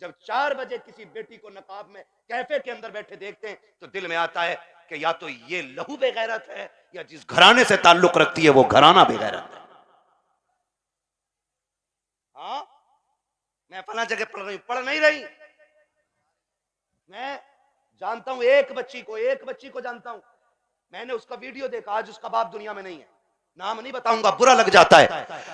A: जब 4 बजे किसी बेटी को नकाब में कैफे के अंदर बैठे देखते हैं तो दिल में आता है कि या तो ये लहू बेगैरत है या जिस घराने से ताल्लुक रखती है वो घराना बेगैरत है। हाँ, मैं फला जगह पढ़ रही हूं, पढ़ नहीं रही। मैं जानता हूं एक बच्ची को जानता हूं, मैंने उसका वीडियो देखा, आज उसका बाप दुनिया में नहीं है, नाम नहीं बताऊंगा, बुरा लग जाता है।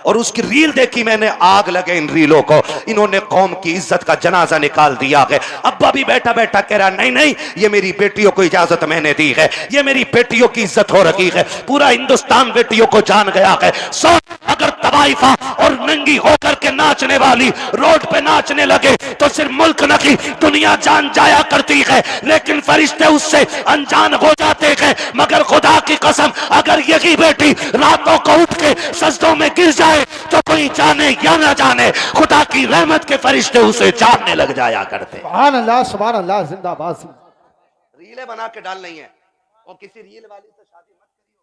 A: और उसकी रील देखी मैंने, आग लगे इन रीलों को, इन्होंने कौम की इज्जत का जनाजा निकाल दिया है। अब्बा भी बैठा बैठा कह रहा नहीं नहीं, ये मेरी बेटियों को इजाजत मैंने दी है, ये मेरी बेटियों की इज्जत हो रही है। पूरा हिंदुस्तान बेटियों को जान गया है। सो अगर तवाइफा और नंगी होकर के नाचने वाली रोड पे नाचने लगे तो सिर्फ मुल्क नहीं दुनिया जान जाया करती है, लेकिन फरिश्ते उससे अनजान हो जाते हैं। मगर खुदा की कसम, अगर यही बेटी रातों को उठ के सजदों में गिर जाए तो कोई जाने या ना जाने खुदा की रहमत के फरिश्ते उसे जानने लग जाया करते।
B: सुभान अल्लाह, सुभान अल्लाह, जिंदाबाद।
A: रीलें बना के डाल नहीं है, और किसी रील वाली से शादी मत करियो,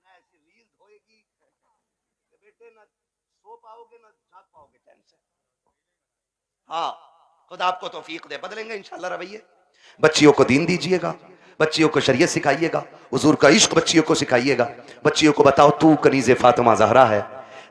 A: ना ऐसी रील होएगी कि बेटे ना सो पाओगे ना जाग पाओगे चैन से। हाँ, खुदा आपको तौफीक दे, बदलेंगे इंशाल्लाह रवैये। बच्चियों को दीन दीजिएगा, बच्चियों को शरीयत सिखाइएगा, हुजूर का इश्क बच्चियों को सिखाइएगा। बच्चियों को बताओ तू कनीज़े फातिमा ज़हरा है,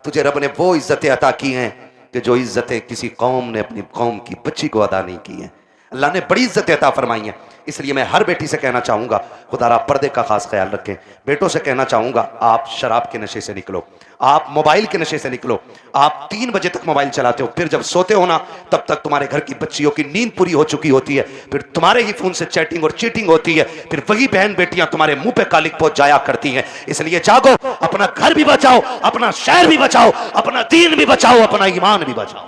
A: तुझे रब ने वो इज्जतें अता की हैं कि जो इज्जतें किसी कौम ने अपनी कौम की बच्ची को अदा नहीं की हैं। अल्लाह ने बड़ी इज्जत अता फरमाई है। इसलिए मैं हर बेटी से कहना चाहूंगा, खुदारा पर्दे का खास ख्याल रखें। बेटों से कहना चाहूंगा, आप शराब के नशे से निकलो, आप मोबाइल के नशे से निकलो। आप 3 बजे तक मोबाइल चलाते हो, फिर जब सोते हो ना तब तक तुम्हारे घर की बच्चियों की नींद पूरी हो चुकी होती है, फिर तुम्हारे ही फोन से चैटिंग और चीटिंग होती है, फिर वही बहन बेटियां तुम्हारे मुंह पे कालिक पोत जाया करती हैं। इसलिए जागो, अपना घर भी बचाओ, अपना शहर भी बचाओ, अपना दीन भी बचाओ, अपना ईमान भी बचाओ।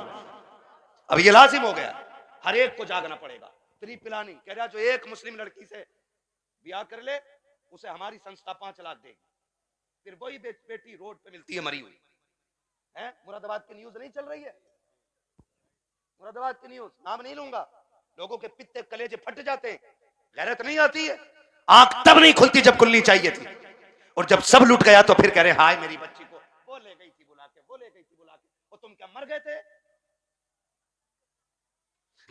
A: अब ये लाजिम हो गया, हर एक को जागना पड़ेगा। फ्री प्लानिंग कह रहा, जो एक मुस्लिम लड़की से ब्याह कर ले उसे हमारी संस्था 5 लाख देगी। फिर वही बेटी रोड पे मिलती है मरी हुई है। मुरादाबाद की न्यूज नहीं चल रही है, मुरादाबाद की न्यूज, नाम नहीं लूंगा, लोगों के पित्ते कलेजे फट जाते हैं, गैरत नहीं आती है। आंख तब नहीं खुलती जब खुलनी चाहिए थी, और जब सब लूट गया तो फिर कह रहे हाय मेरी बच्ची को वो ले गई थी बुला के, वो ले गई थी बुला के। और तुम क्या मर गए थे?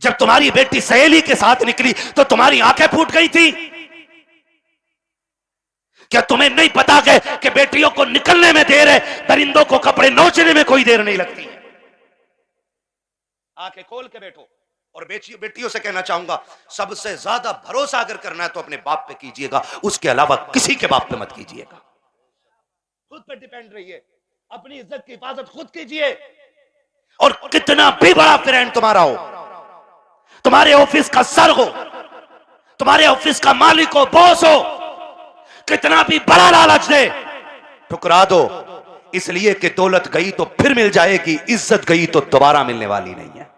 A: जब तुम्हारी बेटी सहेली के साथ निकली तो तुम्हारी आंखें फूट गई थी। क्या तुम्हें नहीं पता कि बेटियों को निकलने में देर है, दरिंदों को कपड़े नोचने में कोई देर नहीं लगती है? आंखें खोल के बैठो। और बेटियों से कहना चाहूंगा, सबसे ज्यादा भरोसा अगर करना है तो अपने बाप पे कीजिएगा, उसके अलावा किसी के बाप पे मत कीजिएगा। खुद पे डिपेंड रहिए, अपनी इज्जत की हिफाजत खुद कीजिए। और कितना भी बड़ा फ्रेंड तुम्हारा हो, तुम्हारे ऑफिस का सर हो, तुम्हारे ऑफिस का मालिक हो, बॉस हो, कितना भी बड़ा लालच दे, ठुकरा दो। इसलिए कि दौलत गई तो फिर मिल जाएगी, इज्जत गई तो दोबारा मिलने वाली नहीं है।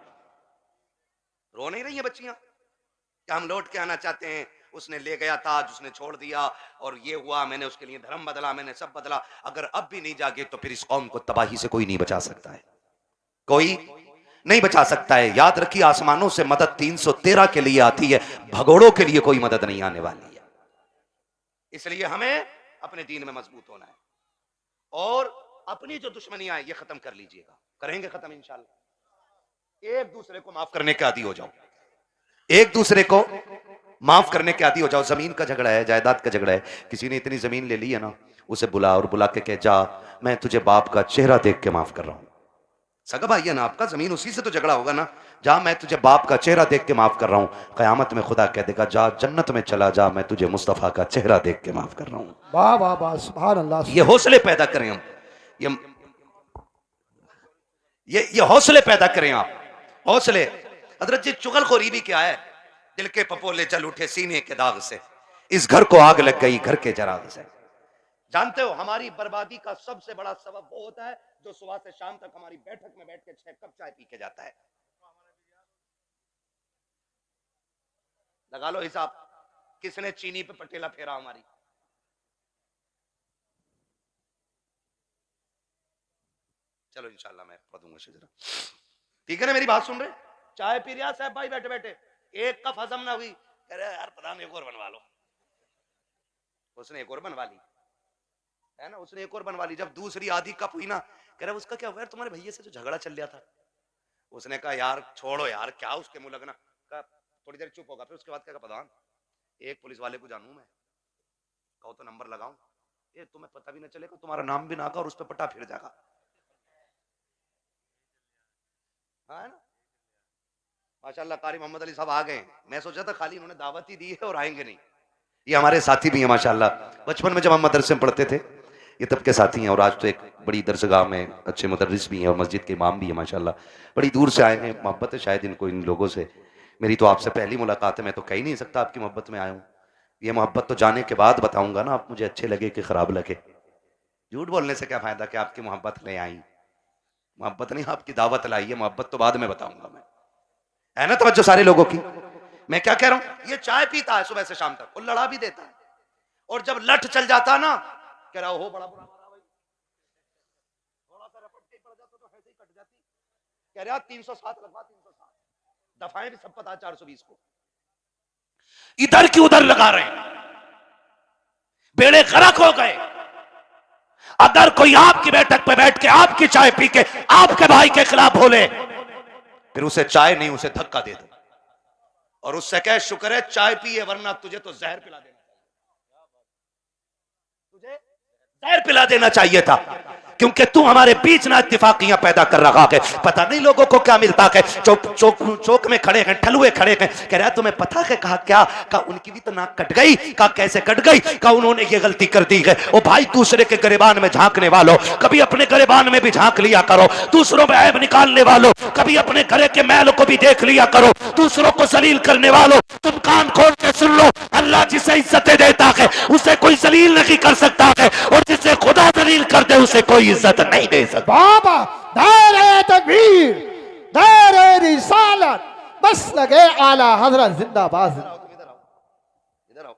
A: रो नहीं रही है बच्चियां क्या हम लौट के आना चाहते हैं? उसने ले गया ताज, उसने छोड़ दिया, और ये हुआ, मैंने उसके लिए धर्म बदला, मैंने सब बदला। अगर अब भी नहीं जागे तो फिर इस कौम को तबाही से कोई नहीं बचा सकता है, कोई नहीं बचा सकता है। याद रखिए, आसमानों से मदद 313 के लिए आती है, भगोड़ों के लिए कोई मदद नहीं आने वाली है। इसलिए हमें अपने दीन में मजबूत होना है, और अपनी जो दुश्मनियां हैं ये खत्म कर लीजिएगा। करेंगे खत्म इंशाल्लाह। एक दूसरे को माफ करने के आदी हो जाओ, एक दूसरे को माफ करने के आदी हो जाओ। जमीन का झगड़ा है, जायदाद का झगड़ा है, किसी ने इतनी जमीन ले ली है ना, उसे बुला, और बुला के कह, जा मैं तुझे बाप का चेहरा देख के माफ कर रहा हूं। सगा भाई है ना आपका, जमीन उसी से तो झगड़ा होगा ना। जा मैं तुझे बाप का चेहरा देख के माफ कर रहा हूं। कयामत में खुदा कह देगा, जा जन्नत में चला जा, मैं तुझे मुस्तफा का चेहरा देख के माफ कर रहा हूं।
B: वाह वाह वाह, सुभान अल्लाह।
A: ये हौसले पैदा करें हम, ये हौसले पैदा करें आप, हौसले। हजरत जी, चुगलखोरी भी क्या है? दिल के पपोले जल उठे सीने के दाग से, इस घर को आग लग गई घर के जराग से। जानते हो, हमारी बर्बादी का सबसे बड़ा सबब वो होता है जो सुबह से शाम तक हमारी बैठक में बैठ के 6 कप चाय पी के जाता है। लगा लो हिसाब, किसने चीनी पे पटेला फेरा हमारी। चलो इंशाल्लाह मैं पढ़ूंगा शजरा, ठीक है ना? मेरी बात सुन रहे? चाय पी रहा साहब भाई बैठे बैठे, एक कप हजम ना हुई, कह रहे यार प्रधान एक और बनवा लो। उसने एक और बनवा ली है ना, उसने एक और बनवा ली। जब दूसरी आधी कप हुई ना, कह रहा उसका क्या हुआ यार, तुम्हारे भैया से जो झगड़ा चल रहा था। उसने कहा यार छोड़ो यार, क्या उसके मुंह लगना। कहा थोड़ी देर चुप होगा, फिर उसके बाद क्या प्रधान एक पुलिस वाले को जानू मैं, कहो तो नंबर लगाऊं, ये तुम्हें पता भी ना चलेगा, तुम्हारा नाम भी ना आगा और उस पर पटा फिर जाएगा। हाँ है ना, माशाल्लाह कारी मोहम्मद अली साहब आ गए। मैं सोचा था खाली इन्होंने दावत ही दी है और आएंगे नहीं। ये हमारे साथी भी हैं माशाल्लाह, बचपन में जब हम मदरसे में पढ़ते थे ये तब के साथी हैं, और आज तो एक बड़ी दरसगाह में अच्छे मुदर्रिस भी हैं और मस्जिद के इमाम भी हैं माशाल्लाह। बड़ी दूर से आए हैं, मोहब्बत है शायद इनको इन लोगों से। मेरी तो आपसे पहली मुलाकात है, मैं तो कह ही नहीं सकता आपकी मोहब्बत में आया हूँ। ये मोहब्बत तो जाने के बाद बताऊंगा ना, आप मुझे अच्छे लगे कि खराब लगे। झूठ बोलने से क्या फायदा कि आपकी मोहब्बत ले आई, मोहब्बत नहीं आपकी दावत लाई है, मोहब्बत तो बाद में बताऊंगा मैं, है ना? तवज्जो सारे लोगों की। मैं क्या कह रहा हूं, ये चाय पीता है सुबह से शाम तक, और लड़ा भी देता है, और जब लठ चल जाता ना, कह रहा हो बड़ा बुरा मारा भाई, थोड़ा सा रपट पड़ जाता तो ऐसे ही कट जाती। कह रहा 307 लगवा, 307 दफाएं भी सब पता 420 को, इधर की उधर लगा रहे हैं, बेड़े गर्क हो गए। अगर कोई आपकी बैठक पे बैठ के आपकी चाय पी के आपके भाई के खिलाफ बोले, फिर उसे चाय नहीं उसे धक्का दे दो, और उससे कह शुक्र है चाय पिए, वरना तुझे तो जहर पिला देना चाहिए, तुझे जहर पिला देना चाहिए था। क्योंकि तू हमारे बीच ना इत्तेफाकियां पैदा कर रहा है। पता नहीं लोगों को क्या मिलता है। चौक में खड़े हैं, ठलुए खड़े हैं, कह रहा तुम्हें पता है? कहा क्या? कहा उनकी भी तो नाक कट गई। कहा कैसे कट गई? कहा उन्होंने ये गलती कर दी है। ओ भाई, दूसरे के गिरेबान में झांकने वालों, कभी अपने गिरेबान में भी झांक लिया करो। दूसरों में ऐब निकालने वालों, कभी अपने घरे के मैल को भी देख लिया करो। दूसरों को जलील करने वालों, तुम कान खोल के सुन लो, अल्लाह जिसे इज्जतें देता है उसे कोई जलील नहीं कर सकता है, और जिसे खुदा जलील कर दे उसे कोई इज्जत नहीं दे सकता।
B: बाबा दायरे तकबीर, दायरे रिसालत, बस लगे आला हजरत जिंदाबाद।
A: इधर आओ।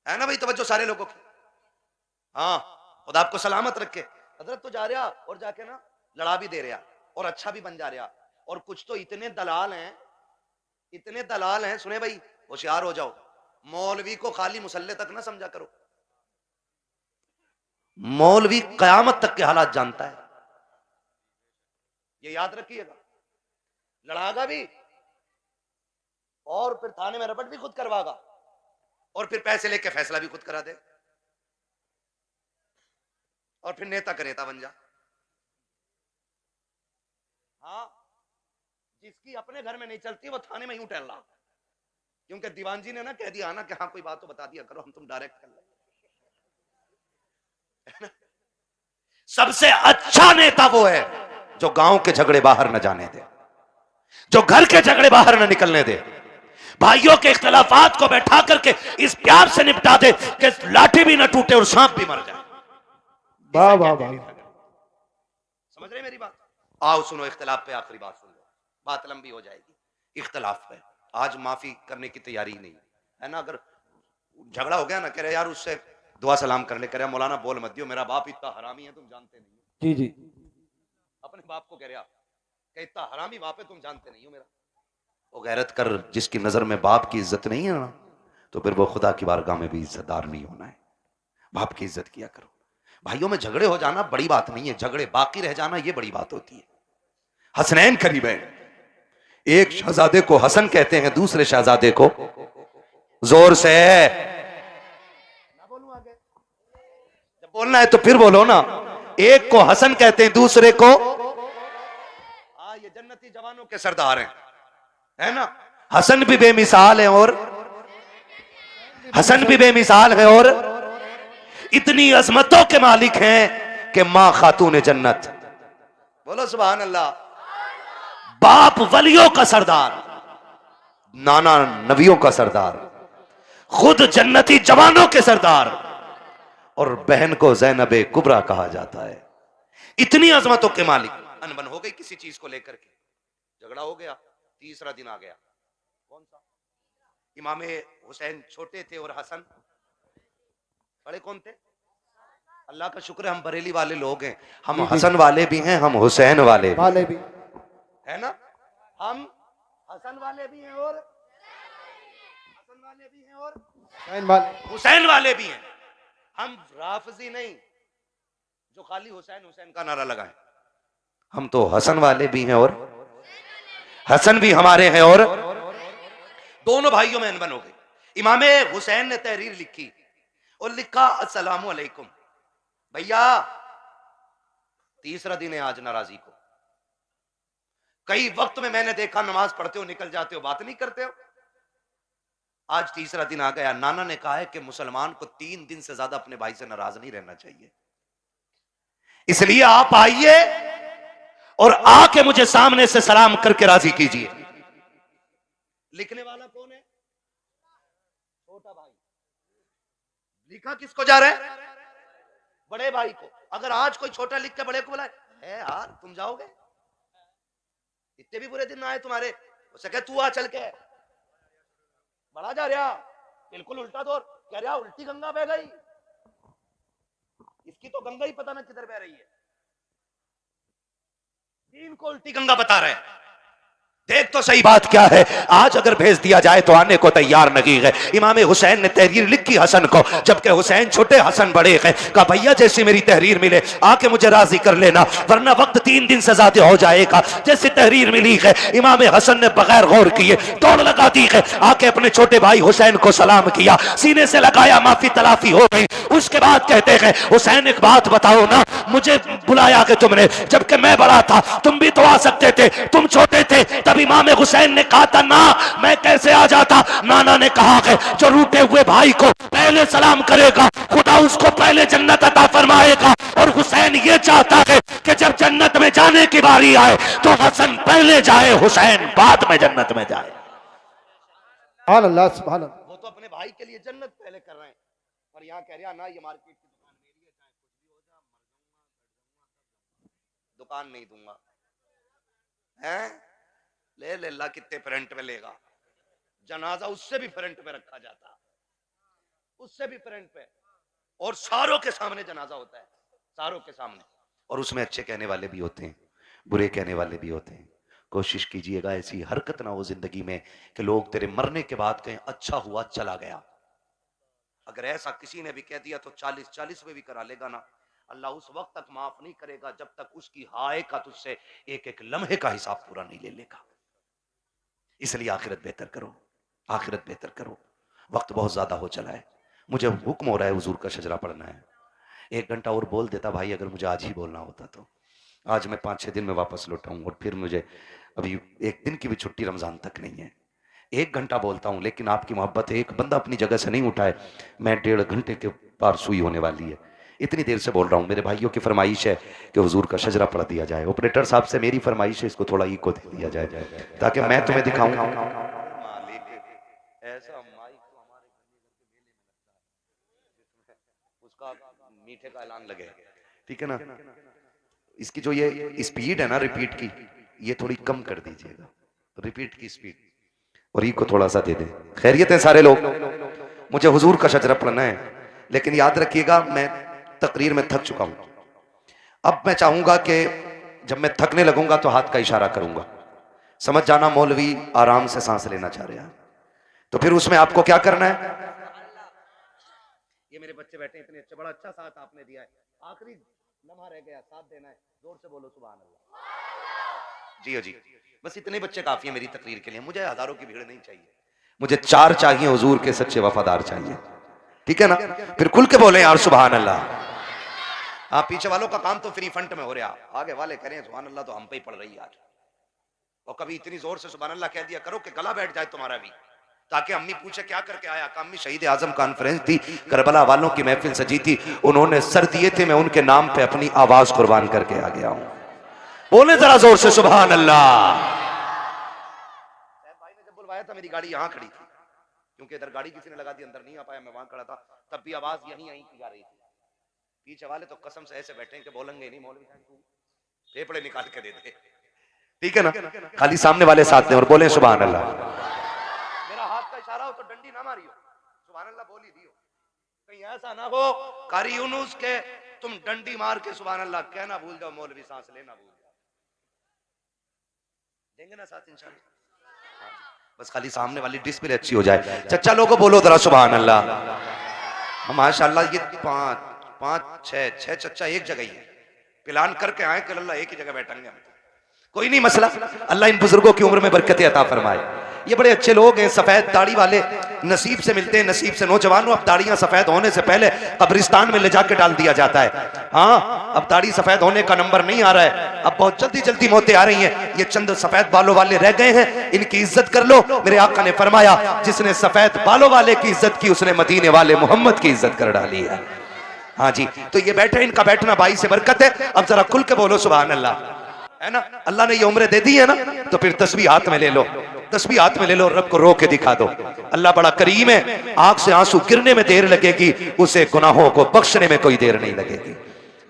A: है ना भाई तवज्जो सारे लोगों की? हाँ, खुदा आपको सलामत रखे। हजरत तो जा रहा और जाके ना लड़ा भी दे रहा और अच्छा भी बन जा रहा। और कुछ तो इतने दलाल हैं, इतने दलाल हैं, सुने भाई होशियार हो जाओ। मौलवी को खाली मुसल्ले तक ना समझा करो। मौलवी कयामत तक के हालात जानता है, ये याद रखिएगा। लड़ागा भी और फिर थाने में रपट भी खुद करवागा और फिर पैसे लेके फैसला भी खुद करा दे और फिर नेता का नेता बन जा। हाँ, जिसकी अपने घर में नहीं चलती वो थाने में यूं टहल रहा, क्योंकि दीवान जी ने ना कह दिया ना कि हाँ कोई बात तो बता दिया करो, हम तुम डायरेक्ट कर लेंगे। सबसे अच्छा नेता वो है जो गांव के झगड़े बाहर न जाने दे, जो घर के झगड़े बाहर न निकलने दे, भाइयों के इख्तलाफात को बैठा करके इस प्यार से निपटा दे कि लाठी भी न टूटे और सांप भी मर जाए।
B: वाह वाह वाह,
A: समझ रहे मेरी बात? आओ सुनो, इख्तलाफ पे आखिरी बात सुन लो, बात लंबी हो जाएगी। इख्तलाफ पे आज माफी करने की तैयारी नहीं है ना। अगर झगड़ा हो गया ना, कह रहे यार उससे दुआ सलाम कर ले, कह रहे मौलाना बोल मत दियो, मेरा बाप इतना हरामी है तुम जानते नहीं हो।
B: जी जी,
A: अपने बाप को कह रहा कि इतना हरामी बाप है तुम जानते नहीं हो मेरा। वो गैरत कर, जिसकी नजर में बाप की इज्जत नहीं है ना, तो फिर वो खुदा की बारगाह में भी इज्जतदार नहीं होना है। बाप की इज्जत किया करो। भाइयों में झगड़े हो जाना बड़ी बात नहीं है, झगड़े बाकी रह जाना ये बड़ी बात होती है। हसनैन करीब है, एक शहजादे को हसन कहते हैं, दूसरे शहजादे को जोर से ना बोलूं आगे, जब बोलना है तो फिर बोलो ना। एक को हसन कहते हैं, दूसरे को ये जन्नती जवानों के सरदार हैं, है ना। हसन भी बेमिसाल है और हसन भी बेमिसाल है और इतनी अजमतों के मालिक हैं कि मां खातून जन्नत, बोलो सुभान अल्लाह। बाप वलियों का सरदार, नाना नबियों का सरदार, खुद जन्नती जवानों के सरदार, और बहन को ज़ैनबे कुबरा कहा जाता है। इतनी अजमतों के मालिक। अनबन हो गई किसी चीज को लेकर के, झगड़ा हो गया, तीसरा दिन आ गया। कौन सा? इमामे हुसैन छोटे थे और हसन बड़े कौन थे? अल्लाह का शुक्र है हम बरेली वाले लोग हैं, हम हसन वाले भी हैं, हम हुसैन वाले भी है ना। हम हसन वाले भी हैं और हसन वाले भी हैं और हुसैन वाले भी हैं। हम राफजी नहीं जो खाली हुसैन हुसैन का नारा लगाएं, हम तो हसन वाले भी हैं और हसन भी हमारे हैं। और दोनों भाइयों में अनबन हो गई। इमामे हुसैन ने तहरीर लिखी और लिखा अस्सलामु अलैकुम भैया, तीसरा दिन है आज नाराजी को। कई वक्त में मैंने देखा नमाज पढ़ते हो निकल जाते हो, बात नहीं करते हो। आज तीसरा दिन आ गया। नाना ने कहा है कि मुसलमान को 3 दिन से ज्यादा अपने भाई से नाराज नहीं रहना चाहिए, इसलिए आप आइए और आके मुझे सामने से सलाम करके राजी कीजिए। लिखने वाला कौन है? छोटा भाई। लिखा किसको जा रहा है? बड़े भाई को। अगर आज कोई छोटा लिख के बड़े को बोला है यार तुम जाओगे, इतने भी बुरे दिन ना आए तुम्हारे, उसे कह तू आ चल के, बड़ा जा रहा बिल्कुल उल्टा दौर, कह रहा उल्टी गंगा बह गई, इसकी तो गंगा ही पता ना किधर बह रही है, दीन को उल्टी गंगा बता रहे हैं। देख तो सही बात क्या है, आज अगर भेज दिया जाए तो आने को तैयार नहीं है। इमाम हुसैन ने तहरीर लिखी हसन को, जबकि हुसैन छोटे हसन बड़े हैं। कहा भैया जैसी मेरी तहरीर मिले आके मुझे राजी कर लेना, वरना वक्त 3 दिन से ज्यादा हो जाएगा। जैसी तहरीर मिली है इमाम हसन ने बगैर गौर किए दौड़ लगा दी है, आके अपने छोटे भाई हुसैन को सलाम किया, सीने से लगाया, माफी तलाफी हो गई। उसके बाद कहते हैं हुसैन एक बात बताओ ना, मुझे बुलाया कि तुमने, जबकि मैं बड़ा था, तुम भी तो आ सकते थे, तुम छोटे थे। तब इमाम हुसैन ने कहा था ना मैं कैसे आ जाता। नाना ने कहा है जो रूठे हुए भाई को पहले सलाम करेगा खुदा उसको पहले जन्नत अता फरमाएगा। और हुसैन ये चाहता है कि जब जन्नत में जाने की बारी आए तो हसन पहले जाए, हुसैन बाद में जन्नत में जाए।
B: सुभान अल्लाह, सुभान अल्लाह।
A: वो तो अपने भाई के लिए जन्नत पहले कर रहे हैं और यहाँ कह रहा ना ये मार्केट की दुकान मेरी है, चाहे कुछ भी हो जाए, मर जाऊंगा, दुकान नहीं दूंगा। हैं ले ले ला, कितने फ्रंट में लेगा, जनाजा उससे भी फ्रंट में रखा जाता, उससे भी फ्रंट पे, और सारों के सामने जनाजा होता है, सारों के सामने। और उसमें अच्छे कहने वाले भी होते हैं, बुरे कहने वाले भी होते हैं। कोशिश कीजिएगा ऐसी हरकत ना हो जिंदगी में कि लोग तेरे मरने के बाद कहें अच्छा हुआ चला गया। अगर ऐसा किसी ने भी कह दिया तो 40 में भी करा लेगा ना, अल्लाह उस वक्त तक माफ नहीं करेगा जब तक उसकी हाय का तुझसे एक एक लम्हे का हिसाब पूरा नहीं ले लेगा। इसलिए आखिरत बेहतर करो, आखिरत बेहतर करो। वक्त बहुत ज्यादा हो चला है, मुझे हुक्म हो रहा है हुजूर का शजरा पढ़ना है। 1 घंटा और बोल देता भाई, अगर मुझे आज ही बोलना होता तो आज मैं 5-6 दिन में वापस लौटाऊं, और फिर मुझे अभी 1 दिन की भी छुट्टी रमजान तक नहीं है। 1 घंटा बोलता हूं, लेकिन आपकी मोहब्बत है, एक बंदा अपनी जगह से नहीं उठाए, मैं 1.5 घंटे के पार सुई होने वाली है, इतनी देर से बोल रहा हूं। मेरे भाइयों की फरमाइश है कि हुजूर का शजरा पढ़ दिया जाए। ऑपरेटर साहब से मेरी फरमाइश है इसको थोड़ा इको दे दिया जाए ताकि मैं तुम्हें दिखाऊं। ऐसा माइक तो हमारे उसका मीठे का ऐलान लगे, ठीक है ना। इसकी जो ये स्पीड है ना रिपीट की, ये थोड़ी कम कर दीजिएगा, रिपीट की स्पीड, और ई को थोड़ा सा दे दे। खैरियत है सारे लोग, मुझे हुजूर का शजरा पढ़ना है, लेकिन याद रखिएगा मैं तकरीर में थक चुका हूं। अब मैं चाहूंगा कि जब मैं थकने लगूंगा तो हाथ का इशारा करूंगा, समझ जाना मौलवी आराम से सांस लेना चाह रहे हैं, तो फिर उसमें आपको क्या करना है। ये मेरे बच्चे बैठे इतने अच्छे, बड़ा अच्छा साथ आपने दिया है, आखिरी लम्हा रह गया, साथ देना है, जोर से बोलो सुभान अल्लाह। जी जी, बस इतने बच्चे काफी है मेरी तकरीर के लिए, मुझे हजारों की भीड़ नहीं चाहिए, मुझे 4 चाहिए हुजूर के सच्चे वफादार चाहिए, ठीक है ना। फिर खुल के बोले यार सुभान अल्लाह। आप पीछे वालों का काम तो फ्री फंड में हो रहा, आगे वाले करें सुभान अल्लाह तो हम पे ही पड़ रही है आज। और कभी इतनी जोर से सुभान अल्लाह कह दिया करो कि गला बैठ जाए तुम्हारा भी, ताकि अम्मी पूछे क्या करके आया। अम्मी शहीद आजम कॉन्फ्रेंस थी, करबला वालों की महफिल सजी थी, उन्होंने सर दिए थे, मैं उनके नाम पे अपनी आवाज कुर्बान करके आ गया हूं। बोले जरा जोर से सुभान अल्लाह। भाई ने जब बुलवाया था मेरी गाड़ी यहां खड़ी थी, क्योंकि इधर गाड़ी किसी ने लगा दी, अंदर नहीं आ पाया, मैं वहां खड़ा था, तब भी आवाज यहीं यहीं की जा रही थी। पीछे वाले तो कसम से ऐसे बैठे कि बोलेंगे नहीं, मौलवी साहब फेफड़े निकाल के दे दे, ठीक है ना। खाली सामने वाले साथ में और बोले सुभान अल्लाह। मेरा हाथ का इशारा हो तो डंडी ना मारी हो, सुभान अल्लाह बोल ही दियो, कहीं ऐसा ना हो कारी यूनुस के तुम डंडी मार के सुभान अल्लाह कहना भूल जाओ, मौलवी सांस लेना भूल जाओ। देंगे ना साथ इंशाल्लाह, बस खाली सामने वाली डिस्प्ले अच्छी हो जाए। चच्चा लोगों बोलो जरा सुभान अल्लाह। माशाअल्लाह ये 5-6 चच्चा एक जगह ही है, प्लान करके आए कि अल्लाह एक ही जगह बैठेंगे हम, कोई नहीं मसला, अल्लाह इन बुजुर्गों की उम्र में बरकतें अता फरमाए। ये बड़े अच्छे लोग हैं, सफेद दाढ़ी वाले नसीब से मिलते हैं, नसीब से। नौजवानों अब दाढ़ियां सफेद होने से पहले कब्रिस्तान में ले जाके डाल दिया जाता है। हाँ, अब दाढ़ी सफेद होने का नंबर नहीं आ रहा है, अब बहुत जल्दी जल्दी मौतें आ रही हैं। ये चंद सफेद बालों वाले रह गए हैं, इनकी इज्जत कर लो। मेरे आका ने फरमाया जिसने सफेद बालों वाले की इज्जत की उसने मदीने वाले मोहम्मद की इज्जत कर डाली है। हाँ जी, तो ये बैठे, इनका बैठना भाई से बरकत है। अब जरा खुल के बोलो सुभान अल्लाह, है ना। अल्लाह ने ये उम्र दे दी है ना, तो फिर तस्बीह हाथ में ले लो, तस्बीह हाथ में ले लो, रब को रो के दिखा दो। अल्लाह बड़ा करीम है, आंख से आंसू गिरने में देर लगेगी, उसे गुनाहों को बख्शने में कोई देर नहीं लगेगी,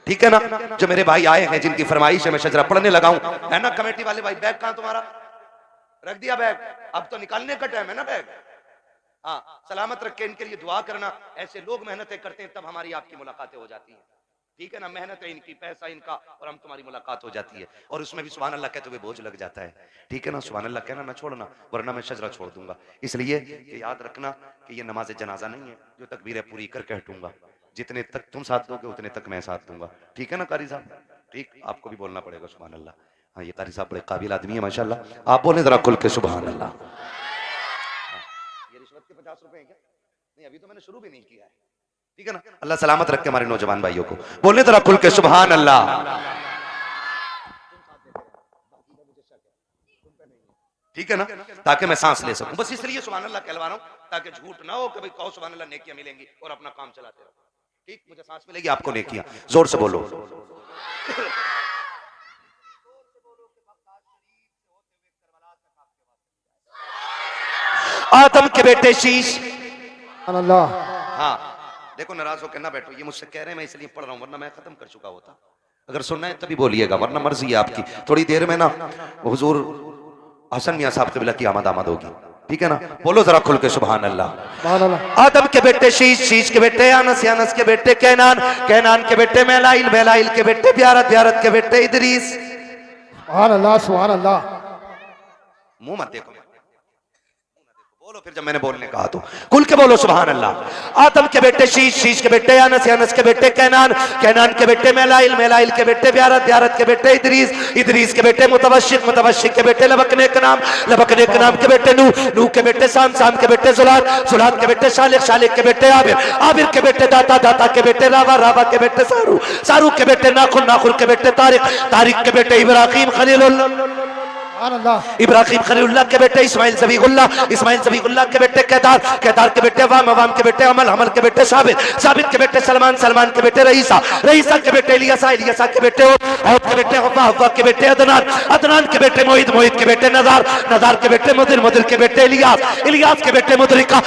A: ठीक है ना। जो मेरे भाई आए हैं जिनकी फरमाइश है मैं शजरा पढ़ने लगा हूं, है ना। कमेटी वाले भाई बैग कहां तुम्हारा, रख दिया बैग, अब तो निकालने का टाइम है ना बैग। हाँ, सलामत रख के इनके लिए दुआ करना। ऐसे लोग मेहनतें करते हैं तब हमारी आपकी मुलाकातें हो जाती हैं, ठीक है ना, मेहनत है इनकी, पैसा इनका, और हम तुम्हारी मुलाकात हो जाती है, और उसमें भी सुभान अल्लाह कहते हुए बोझ लग जाता है। ठीक है ना, सुभान अल्लाह कहना ना छोड़ना, वरना मैं शजरा छोड़ दूंगा। इसलिए कि याद रखना कि ये नमाज जनाजा नहीं है जो तकबीरें पूरी करके हटूंगा, जितने तक तुम साथ दोगे उतने तक मैं साथ दूंगा। ठीक है ना कारी साहब, ठीक, आपको भी बोलना पड़ेगा सुभान अल्लाह। हाँ, ये कारी साहब बड़े काबिल आदमी है माशाल्लाह, आप बोले जरा खुल के सुभान अल्लाह। ये रिश्वत के 50 रुपए हैं क्या? नहीं, अभी तो मैंने शुरू भी नहीं किया है। ठीक है ना, अल्लाह सलामत रखे हमारे नौजवान भाइयों को, बोलने जरा खुल के सुभान अल्लाह। ठीक है ना, ताकि मैं सांस ले सकूं, बस इसलिए सुभान अल्लाह कहलवा रहा हूं, ताकि झूठ ना हो, कभी कहो सुभान अल्लाह नेकियां मिलेंगी और अपना काम चलाते रहो। ठीक, मुझे सांस मिलेगी, आपको नेकियां, जोर से बोलो। आदम के बेटे शीश,
B: अल्लाह।
A: हाँ देखो, नाराज होकर ना बैठो, ये मुझसे कह रहे हैं मैं इसलिए पढ़ रहा हूँ, वरना मैं खत्म कर चुका होता। अगर सुनना है तभी बोलिएगा, वरना मर्जी है आपकी। थोड़ी देर में ना हुजूर हसन मियां साहब क़िबला की आमद होगी। ठीक है ना, बोलो जरा खुल के सुभान अल्लाह। आदम के बेटे शीश, शीश के बेटे अनस, अनस के बेटे कैनान, कैनान के बेटे मेलाइल, मेलाइल के बेटे ब्यारत, ब्यारत के बेटे इदरीस।
B: सुभान अल्लाह, सुभान अल्लाह।
A: मुंह मत देखो, बोलो फिर जब मैंने बोलने कहा तो खुल के बोलो सुभान अल्लाह। आदम के बेटे शीश, शीश के बेटे अनस, अनस के बेटे कैनान, कैनान के बेटे मेलाइल, मेलाइल के बेटे ब्यारत, ब्यारत के बेटे इदरीस, इदरीस के बेटे मुतवशिक, मुतवशिक के बेटे लबकने का नाम, लबकने का नाम के बेटे नूह, नूह के बेटे साम, साम के बेटे जुलाद, जुलाद के बेटे शालिक, शालिक के बेटे आबिर, आबिर के बेटे दाता, दाता के बेटे रावा, रावा के बेटे सारू, सारू के बेटे नाखुन, नाखुन के बेटे तारिक, तारिक के बेटे इब्राहिम खलीलुल्लाह, इब्राहिम खलीलुल्लाह के बेटे इस्माइल ज़बीहुल्लाह, इस्माइल ज़बीहुल्लाह के बेटे केदार, केदार के बेटे वाम, वाम के बेटे अमल, अमल के बेटे साबित, साबित के बेटे सलमान, सलमान के बेटे रईसा, रईसा के बेटे इलियासा, इलियासा के बेटे औद के बेटे हव्वा, हव्वा के बेटे अदनान, अदनान के बेटे मोहित, मोहित के बेटे नज़ार, नज़ार के बेटे मुदिर, मुदिर के बेटे इलियास, इलियास के बेटे मुदरिका,